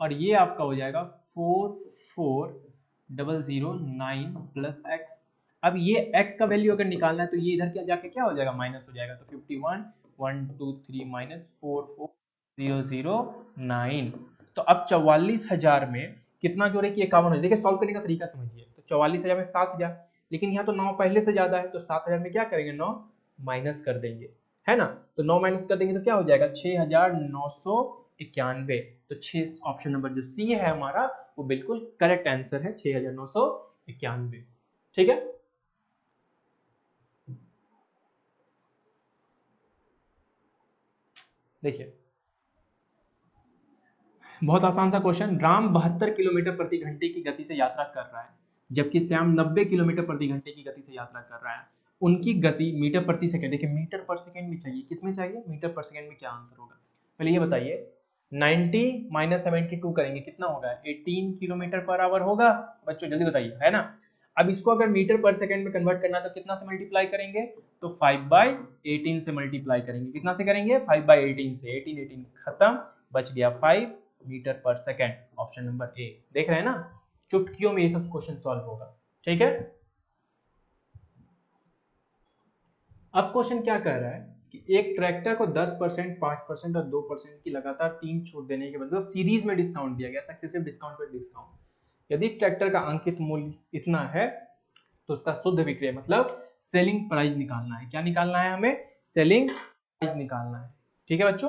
और ये आपका हो जाएगा 44009 प्लस एक्स। अब ये x का वैल्यू अगर निकालना है तो ये इधर क्या जाके क्या हो जाएगा माइनस हो जाएगा, तो 51 1 2 3 माइनस 44009। तो अब 44,000 में कितना जोड़े कि 51 हो। देखिए सॉल्व करने का तरीका समझिए, तो 44,000 में 7,000, लेकिन यहाँ तो 9 पहले से ज्यादा है, तो 7,000 में क्या करेंगे 9 माइनस कर देंगे, है ना। तो 9 माइनस कर देंगे तो क्या हो जाएगा 6,991। तो 6 ऑप्शन नंबर जो सी है हमारा वो बिल्कुल करेक्ट आंसर है, 6,991, ठीक है। देखिए बहुत आसान सा क्वेश्चन, राम 72 किलोमीटर प्रति घंटे की गति से यात्रा कर रहा है, जबकि श्याम 90 किलोमीटर प्रति घंटे की गति से यात्रा कर रहा है। उनकी गति मीटर प्रति सेकंड, देखिए मीटर पर सेकंड में चाहिए, किसमें चाहिए मीटर पर सेकंड में, क्या आंसर होगा पहले ये बताइए। 90 माइनस 72 करेंगे कितना होगा 18 किलोमीटर पर आवर होगा, बच्चों जल्दी बताइए, है ना। अब इसको अगर मीटर पर सेकंड में कन्वर्ट करना है तो कितना से मल्टीप्लाई करेंगे, तो 5/18 से मल्टीप्लाई करेंगे, कितना से करेंगे 5/18 से, 18 खत्म, बच गया 5 मीटर पर सेकंड, ऑप्शन नंबर ए। देख रहे हैं ना, चुटकियों में ये सब क्वेश्चन सॉल्व होगा, ठीक है। अब क्वेश्चन क्या कह रहा है कि एक ट्रैक्टर को 10%, 5% और 2% की लगातार 3 छूट देने के मतलब सीरीज में डिस्काउंट दिया गया, सक्सेसिव डिस्काउंट पर डिस्काउंट। यदि ट्रैक्टर का अंकित मूल्य इतना है तो उसका शुद्ध विक्रय मतलब सेलिंग प्राइस निकालना है। क्या निकालना है हमें, सेलिंग प्राइस निकालना है, ठीक है बच्चों।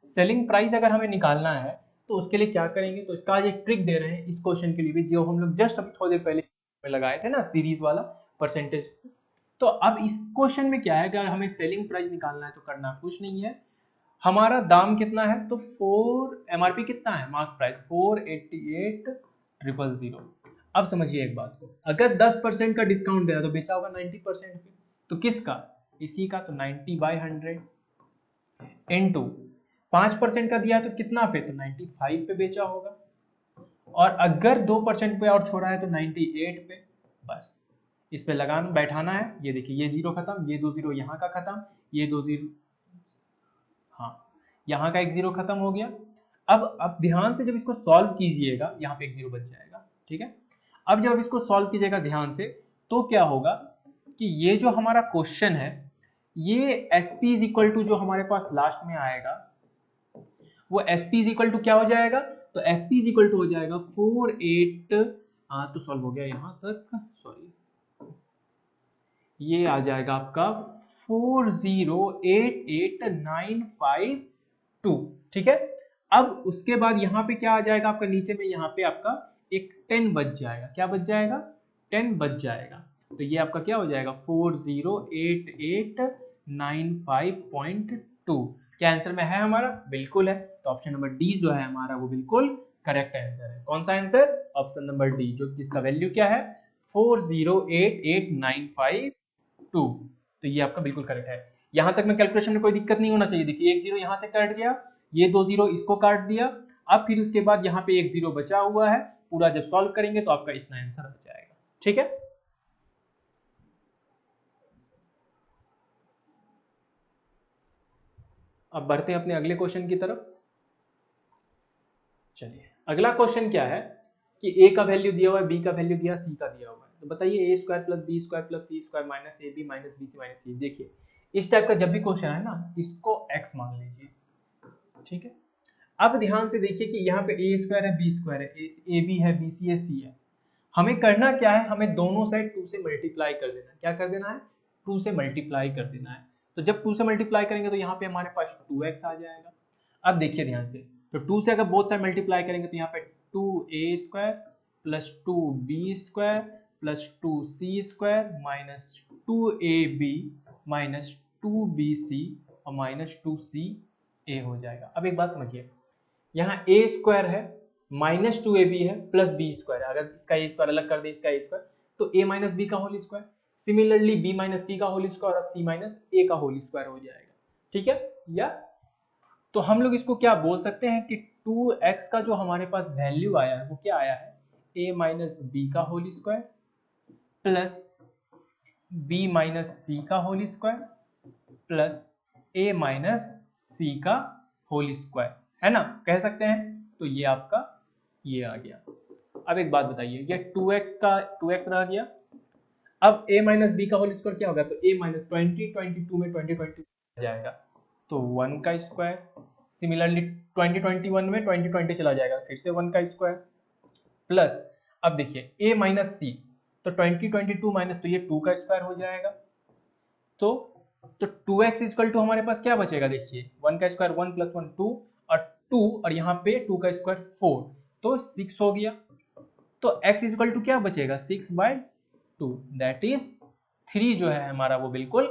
सेलिंग प्राइस अगर हमें निकालना है तो उसके लिए क्या करेंगे, तो इसका आज एक ट्रिक दे रहे हैं इस क्वेश्चन के लिए भी, जो हम लोग जस्ट अभी थोड़ी देर पहले लगाए थे ना, सीरीज वाला परसेंटेज। तो अब इस क्वेश्चन में क्या है, अगर हमें सेलिंग प्राइस निकालना है तो करना कुछ नहीं है, हमारा दाम कितना है तो 4 एमआरपी कितना है मार्क प्राइस 488,000। अब समझिए एक बात को, अगर 10% का डिस्काउंट दे रहा तो बेचा होगा 90% पे, तो किसका, इसी का, तो 90/100 इनटू 5% का दिया तो कितना पे, तो 95 पे बेचा होगा, और अगर 2% पे और छोड़ा है तो 98 पे। बस इस पे लगाना बैठाना है, ये देखिए ये जीरो खत्म, ये 2 जीरो यहाँ का खत्म, ये 2 जीरो, हाँ यहाँ का एक जीरो खत्म हो गया। अब ध्यान से जब इसको सॉल्व कीजिएगा, यहाँ पे एक जीरो बच जाएगा, ठीक है। अब जब इसको सॉल्व कीजिएगा ध्यान से, तो क्या होगा कि ये जो हमारा क्वेश्चन है ये SP इज इक्वल टू जो हमारे पास लास्ट में आएगा वो SP इज इक्वल टू क्या हो जाएगा, तो SP इज इक्वल टू हो जाएगा 48 तो सॉल्व हो गया यहाँ तक, सॉरी ये आ जाएगा आपका 4088952, ठीक है। अब उसके बाद यहाँ पे क्या आ जाएगा आपका, नीचे में यहाँ पे आपका एक 10 बच जाएगा, क्या बच जाएगा, 10 बच जाएगा, तो ये आपका क्या हो जाएगा 4088952। क्या आंसर में है हमारा, बिल्कुल है, तो ऑप्शन नंबर डी जो है हमारा वो बिल्कुल करेक्ट आंसर है। कौन सा आंसर, ऑप्शन नंबर डी, जो जिसका वैल्यू क्या है 4088952, तो ये आपका बिल्कुल करेक्ट है। यहां तक में कैलकुलेशन में कोई दिक्कत नहीं होना चाहिए। देखिए एक जीरो यहां से कट गया, ये दो जीरो इसको काट दिया, अब फिर उसके बाद यहाँ पे एक जीरो बचा हुआ है, पूरा जब सॉल्व करेंगे तो आपका इतना आंसर आ जाएगा, ठीक है। अब बढ़ते हैं अपने अगले क्वेश्चन की तरफ। चलिए अगला क्वेश्चन क्या है कि ए का वैल्यू दिया हुआ है, बी का वैल्यू दिया, सी का दिया हुआ है, तो बताइए A square plus B square plus C square minus A B minus B C minus C. देखिए इस टाइप का जब भी क्वेश्चन है ना, इसको एक्स मान लीजिए, ठीक है। अब ध्यान से देखिए कि यहाँ पे ए स्क्वायर है, बी स्क्वायर है, ए बी है, बी सी है, सी है। हमें करना क्या है, हमें दोनों साइड 2 से मल्टीप्लाई कर देना है। क्या कर देना है, 2 से मल्टीप्लाई कर देना है। तो जब 2 से मल्टीप्लाई करेंगे तो यहाँ पे हमारे पास 2x आ जाएगा। अब देखिए ध्यान से, तो 2 से अगर बोथ साइड मल्टीप्लाई करेंगे तो यहाँ पे 2a square plus 2b square plus 2c square minus 2ab minus 2bc और माइनस 2ca हो जाएगा। अब एक बात समझिए, यहाँ a स्क्वायर है माइनस 2ab है प्लस b स्क्वायर है, अगर इसका a स्क्वायर अलग कर दे इसका a स्क्वायर तो a माइनस बी का whole square, similarly b minus C का होल स्क्वायर और c माइनस a का होल स्क्वायर हो जाएगा, ठीक है। या तो हम लोग इसको क्या बोल सकते हैं कि 2x का जो हमारे पास वैल्यू आया है वो क्या आया है, a माइनस बी का whole square plus b minus C का whole square plus a minus C का होल स्क्वायर, है ना, कह सकते हैं। तो ये आपका ये आ गया। अब एक बात बताइए, ये 2x का 2x रह गया, अब a माइनस बी का होल स्क्वायर क्या होगा, तो a माइनस 2022 में 2020 आ जाएगा तो 1 का स्क्वायर, सिमिलरली 2021 में 2020 चला जाएगा फिर से 1 का स्क्वायर प्लस, अब देखिए a माइनस सी तो 2022 माइनस तो ये 2 का स्क्वायर हो जाएगा, तो 2x इक्वल टू हमारे पास क्या बचेगा, देखिए 1 का स्क्वायर 1 प्लस 1 2 और 2 और यहाँ पे 2 का स्क्वायर 4 तो 6 हो गया, तो x इक्वल टू क्या बचेगा 6/2, दैट इज 3 जो है हमारा वो बिल्कुल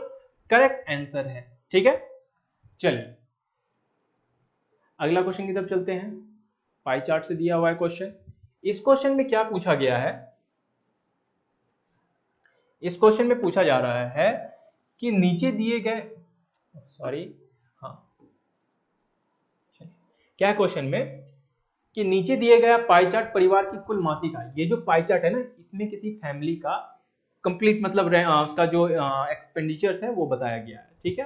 करेक्ट आंसर है, ठीक है। चलिए अगला क्वेश्चन की तरफ चलते हैं। पाई चार्ट से दिया हुआ है क्वेश्चन। इस क्वेश्चन में क्या पूछा गया है, इस क्वेश्चन में पूछा जा रहा है कि नीचे दिए गए, सॉरी हाँ, क्या क्वेश्चन में कि नीचे दिए गया पाई चार्ट परिवार की कुल मासिक आय, ये जो पाई चार्ट है ना इसमें किसी फैमिली का कंप्लीट मतलब उसका जो एक्सपेंडिचर्स है वो बताया गया है, ठीक है।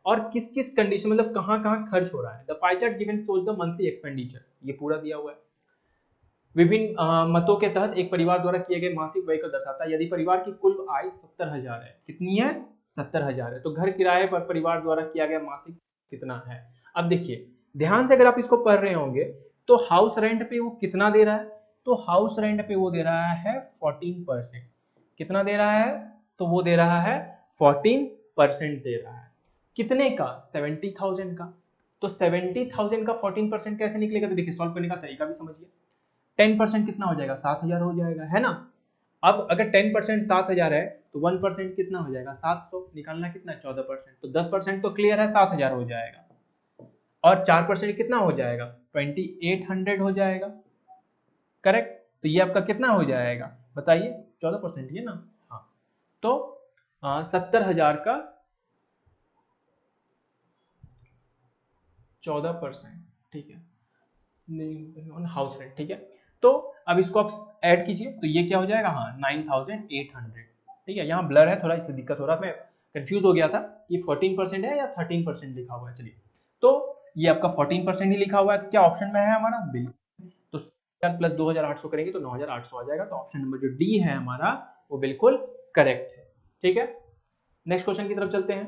और किस किस कंडीशन मतलब कहाँ कहाँ खर्च हो रहा है। The pie chart given shows the monthly expenditure, ये पूरा दिया हुआ है। विभिन्न मतों के तहत एक परिवार द्वारा किए गए मासिक व्यय को दर्शाता है। यदि परिवार की कुल आय 70,000 है, कितनी है 70,000 है, तो घर किराए पर परिवार द्वारा किया गया मासिक कितना है। अब देखिए ध्यान से अगर आप इसको पढ़ रहे होंगे तो हाउस रेंट पे वो कितना दे रहा है, तो हाउस रेंट पे वो दे रहा है 14%। कितना दे रहा है, तो वो दे रहा है 14% दे रहा है। कितने का, 70,000 का। तो 70,000 का 14% कैसे निकलेगा, तो देखिए सॉल्व करने का तरीका भी समझिए। 10% कितना हो जाएगा 7,000 हो जाएगा, है ना। अब अगर 10% 7,000 है तो 1% कितना हो जाएगा 700, निकालना कितना 14%, तो 10% तो क्लियर है 7,000 हो जाएगा और 4% कितना हो जाएगा 2800 हो जाएगा, करेक्ट। तो ये आपका कितना हो जाएगा बताइए 14% ये ना, हाँ। तो 70,000 का 14%, ठीक है, हाउस रेंट, ठीक है। तो अब इसको आप ऐड कीजिए तो ये क्या हो जाएगा, हाँ 9,800, ठीक है। यहाँ ब्लर है थोड़ा इसलिए दिक्कत हो रहा है, मैं कंफ्यूज हो गया था कि 14% है या 13% लिखा हुआ है। चलिए तो ये आपका 14% ही लिखा हुआ है, तो क्या ऑप्शन में है हमारा, बिल्कुल। तो प्लस 2,800 करेंगे तो 9,800 आ जाएगा, तो ऑप्शन नंबर जो डी है हमारा वो बिल्कुल करेक्ट है, ठीक है। नेक्स्ट क्वेश्चन की तरफ चलते हैं।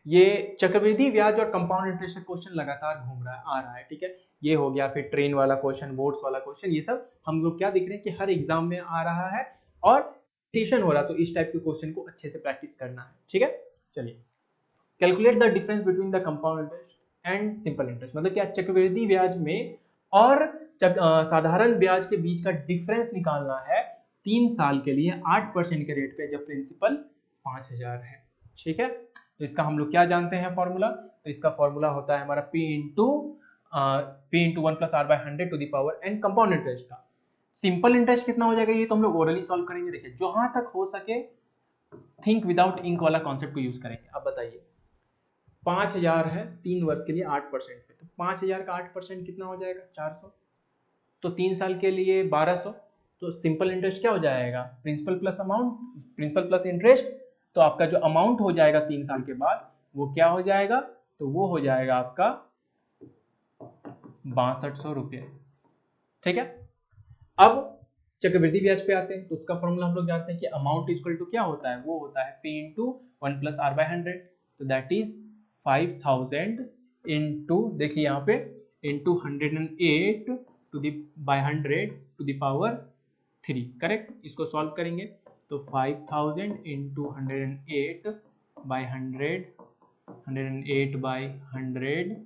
ये चक्रवृद्धि ब्याज और कंपाउंड इंटरेस्ट का क्वेश्चन लगातार घूम रहा है, आ रहा है, ठीक है। ये हो गया, फिर ट्रेन वाला क्वेश्चन, वोट्स वाला क्वेश्चन, ये सब हम लोग क्या दिख रहे हैं कि हर एग्जाम में आ रहा है और टेंशन हो रहा है, तो इस टाइप के क्वेश्चन को अच्छे से प्रैक्टिस करना है, ठीक है। चलिए, calculate the difference between the compound interest and simple interest, मतलब क्या, चक्रवृद्धि ब्याज में और साधारण ब्याज के बीच का डिफरेंस निकालना है 3 साल के लिए 8% के रेट पे, जब प्रिंसिपल 5000 है, ठीक है। तो इसका हम लोग क्या जानते हैं फॉर्मूला, तो इसका फॉर्मूला होता है हमारा P into 1+R/100 to the power N compound interest का। सिंपल इंटरेस्ट कितना हो जाएगा, ये तो हम लोग ओरली सॉल्व करेंगे। देखिए, जहां तक हो सके थिंक विदाउट इंक वाला कॉन्सेप्ट को यूज करेंगे। अब बताइए, 5000 है 3 वर्ष के लिए 8% पे, तो 5000 का 8% कितना हो जाएगा, 400। तो 3 साल के लिए 1200। तो सिंपल इंटरेस्ट क्या हो जाएगा, principal plus amount, principal plus interest. तो आपका जो अमाउंट हो जाएगा 3 साल के बाद, वो क्या हो जाएगा, तो वो हो जाएगा आपका 6200 रुपये, ठीक है। अब चक्रवृद्धि ब्याज पे आते हैं, तो उसका फॉर्मूला हम लोग जानते हैं कि अमाउंट इक्वल टू क्या होता है, वो होता है P इंटू 1+R/100, तो दैट इज 5000 इंटू, देखिए यहाँ पे, into 108 to the by 100 to the power 3, correct. इसको सॉल्व करेंगे तो 5000 into 108 by 100, 108 by 100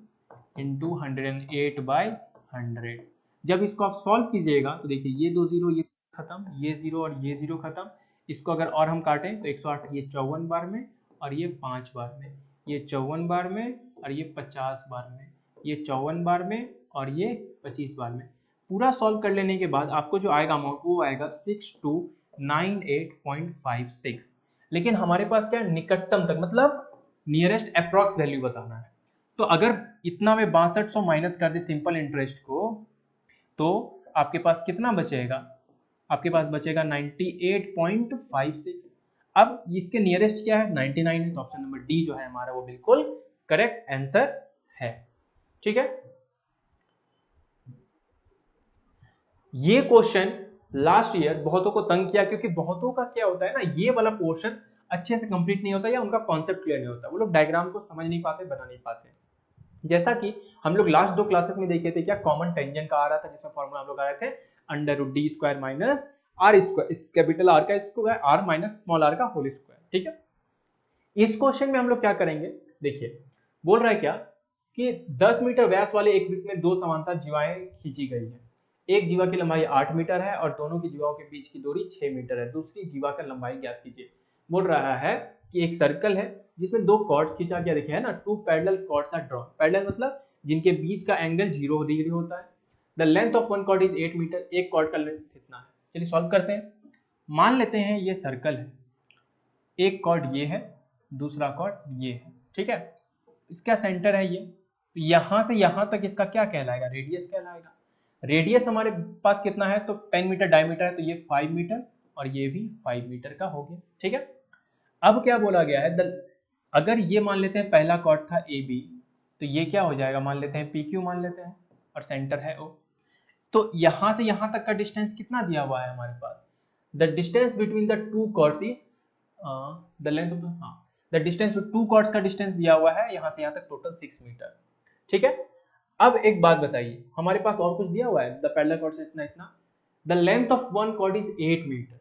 into 108 by 100। जब इसको आप सॉल्व कीजिएगा तो देखिए, ये 2 जीरो ये खत्म, ये जीरो और ये जीरो खत्म। इसको अगर और हम काटें तो 108, ये 54 बार में और ये 5 बार में, ये 54 बार में और ये 50 बार में, ये 54 बार में और ये 25 बार में। पूरा सॉल्व कर लेने के बाद आपको जो आएगा अमाउंट, वो आएगा 6298.56। लेकिन हमारे पास क्या है, निकटतम तक, मतलब नियरेस्ट अप्रॉक्स वैल्यू बताना है। तो अगर इतना में 6200 माइनस कर दे सिंपल इंटरेस्ट को, तो आपके पास कितना बचेगा, आपके पास बचेगा 98.56। अब इसके नियरेस्ट क्या है, 99 है, तो ऑप्शन नंबर डी जो है हमारा, वो बिल्कुल करेक्ट आंसर है, ठीक है। ये क्वेश्चन लास्ट ईयर बहुतों को तंग किया, क्योंकि बहुतों का क्या होता है ना, ये वाला पोर्शन अच्छे से कंप्लीट नहीं होता या उनका कॉन्सेप्ट क्लियर नहीं होता, वो लोग डायग्राम को समझ नहीं पाते, बना नहीं पाते। जैसा कि हम लोग लास्ट 2 क्लासेस में देखे थे, क्या कॉमन टेंजेंट का आ रहा था, जिसमें फॉर्मूला हम लोग आ रहे थे √d² minus R square, capital R का square, R minus small R का होल स्क्वायर, ठीक है। इस क्वेश्चन में हम लोग क्या करेंगे, देखिए, बोल रहा है क्या कि 10 मीटर व्यास वाले एक वृत्त में 2 समांतर जीवाएं खींची गई है। एक जीवा की लंबाई 8 मीटर है और दोनों की जीवाओं के बीच की दूरी 6 मीटर है। दूसरी जीवा का लंबाई ज्ञात कीजिए। बोल रहा है कि एक सर्कल है जिसमें 2 कॉर्ड्स खींचा गया, देखिए है ना, 2 parallel chords are drawn. Parallel मतलब जिनके बीच का एंगल 0 डिग्री होता है। The length of one chord is 8 metre, एक कॉर्ड का लेंथ कितना है। चलिए सॉल्व करते हैं। मान लेते हैं ये सर्कल है, एक कॉर्ड ये है, दूसरा कॉर्ड ये है, ठीक है। इसका सेंटर है ये, तो यहां से यहां तक इसका क्या कहलाएगा, रेडियस कहलाएगा। रेडियस हमारे पास कितना है, तो 10 मीटर डायमीटर है, तो ये 5 मीटर और ये भी 5 मीटर का हो गया, ठीक है। अब क्या बोला गया है, अगर ये मान लेते हैं पहला कॉर्ड था ए बी, तो ये क्या हो जाएगा, मान लेते हैं पी क्यू मान लेते हैं, और सेंटर है ओ। तो यहां से यहां तक का डिस्टेंस कितना दिया हुआ है हमारे पास, the distance between the 2 chords is the length of the, the distance, 2 chords का डिस्टेंस दिया हुआ है यहां से यहां तक, टोटल 6 मीटर, ठीक है। अब एक बात बताइए, हमारे पास और कुछ दिया हुआ है, द पैरेलल कॉर्ड से इतना इतना, the length of one chord is 8 metre,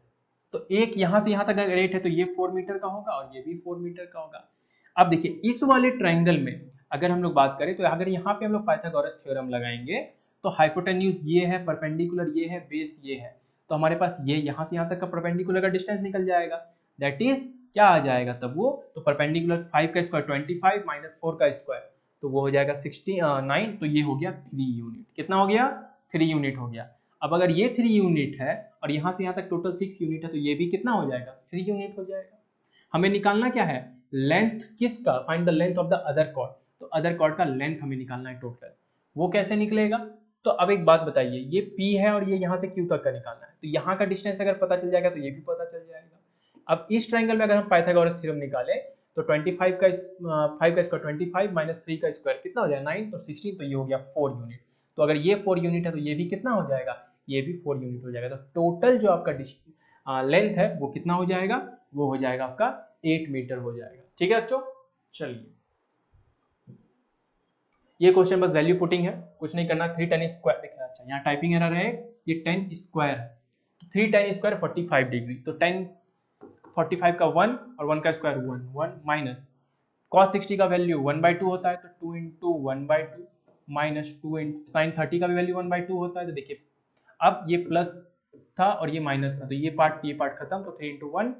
तो एक यहां से यहां तक अगर 8 है तो ये 4 मीटर का होगा और ये भी 4 मीटर का होगा। अब देखिए, इस वाले ट्रायंगल में अगर हम लोग बात करें, तो अगर यहाँ पे हम लोग पाइथागोरस थ्योरम लगाएंगे, तो हाइपोटेन्यूज ये है, परपेंडिकुलर ये है, बेस ये है, तो हमारे पास ये यहाँ से यहाँ तक का परपेंडिकुलर का डिस्टेंस निकल जाएगा। दैट इज क्या आ जाएगा तब वो, तो परपेंडिकुलर 5 का स्क्वायर 25 माइनस 4 का स्क्वायर, तो वो हो जाएगा 69, तो ये हो गया 3 यूनिट। कितना हो गया, 3 यूनिट हो गया। अब अगर ये 3 यूनिट है और यहाँ से यहाँ तक टोटल 6 यूनिट है, तो ये भी कितना हो जाएगा, 3 यूनिट हो जाएगा। हमें निकालना क्या है, लेंथ किसका, find the length of the other chord, तो अदर कॉर्ड का लेंथ हमें निकालना है टोटल। वो कैसे निकलेगा, तो अब एक बात बताइए, ये P है और ये यहाँ से Q तक का निकालना है, तो यहाँ का डिस्टेंस अगर पता चल जाएगा तो ये भी पता चल जाएगा। अब इस ट्रायंगल में अगर हम पाइथागोरस थ्योरम निकालें, तो 25 का 5 का स्क्वायर 25 माइनस 3 का स्क्वायर कितना हो जाएगा 9, तो 16, तो ये हो गया 4 यूनिट। तो अगर ये 4 यूनिट है तो ये भी कितना हो जाएगा, ये भी 4 यूनिट हो जाएगा। तो टोटल जो आपका लेंथ है वो कितना हो जाएगा, वो हो जाएगा आपका 8 मीटर हो जाएगा, ठीक है बच्चों। चलिए ये क्वेश्चन बस वैल्यू पुटिंग है, कुछ नहीं करना। 3 tan स्क्वायर देखिए, अच्छा यहाँ टाइपिंग एरर है, ये tan स्क्वायर है, 3 tan स्क्वायर 45 डिग्री, तो tan 45 का 1 और 1 का स्क्वायर 1 माइनस cos 60 का वैल्यू 1/2 होता है, तो 2 इंटू 1/2 माइनस 2 इंटू साइन 30 का भी वैल्यू 1/2 होता है। तो देखिए अब ये प्लस था और ये माइनस था, तो ये पार्ट खत्म, तो 3 इंटू 1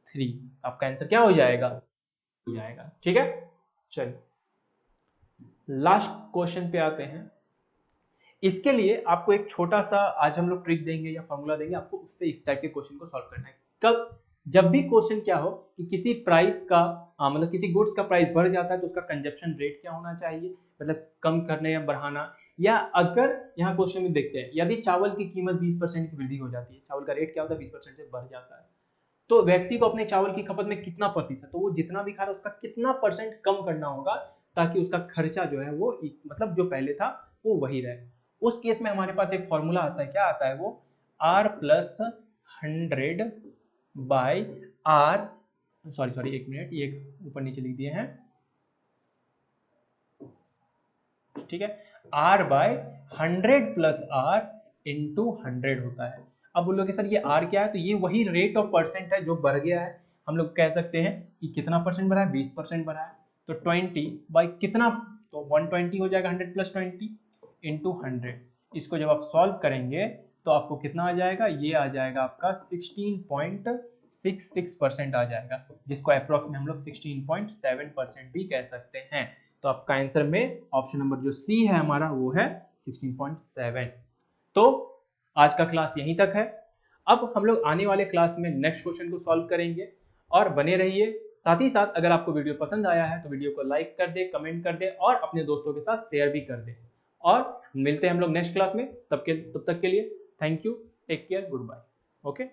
3। आपका आंसर क्या हो जाएगा, हो जाएगा। ठीक है, चलिए लास्ट क्वेश्चन पे आते हैं। इसके लिए आपको एक छोटा सा आज हम लोग ट्रिक देंगे या फॉर्मूला देंगे आपको, उससे इस टाइप के क्वेश्चन को सॉल्व करना है। कब, जब भी क्वेश्चन क्या हो कि किसी प्राइस का मतलब किसी गुड्स का प्राइस बढ़ जाता है तो उसका कंजप्शन रेट क्या होना चाहिए, मतलब कम करने या बढ़ाना। या अगर यहाँ क्वेश्चन में देखते हैं यदि चावल की कीमत 20% की वृद्धि हो जाती है, चावल का रेट क्या होता है 20% से बढ़ जाता है, तो व्यक्ति को अपने चावल की खपत में कितना प्रतिशत, तो वो जितना भी खा रहा है उसका कितना परसेंट कम करना होगा ताकि उसका खर्चा जो है वो मतलब जो पहले था वो वही रहे। उस केस में हमारे पास एक फॉर्मूला आता है, क्या आता है वो, R plus 100 by R, sorry एक मिनट, ये ऊपर नीचे लिख दिए हैं, ठीक है, R by 100 plus R into 100 होता है। अब बोलोगे सर ये R क्या है, तो ये वही रेट ऑफ परसेंट है जो बढ़ गया है। हम लोग कह सकते हैं कि कितना परसेंट बढ़ा है, 20% बढ़ा है, तो 20 बाई कितना, तो 120 हो जाएगा 100 प्लस 20 इंटू 100। इसको जब आप सॉल्व करेंगे तो आपको कितना आ जाएगा, ये आ जाएगा आपका 16.66% आ जाएगा, जिसको अप्रोक्स में हम लोग 16.7% भी कह सकते हैं। तो आपका आंसर में ऑप्शन नंबर जो सी है हमारा वो है 16.7। तो आज का क्लास यहीं तक है। अब हम लोग आने वाले क्लास में नेक्स्ट क्वेश्चन को सॉल्व करेंगे, और बने रहिए। साथ ही साथ अगर आपको वीडियो पसंद आया है तो वीडियो को लाइक कर दे, कमेंट कर दे और अपने दोस्तों के साथ शेयर भी कर दे। और मिलते हैं हम लोग नेक्स्ट क्लास में, तब तक के लिए thank you, take care, good bye, okay.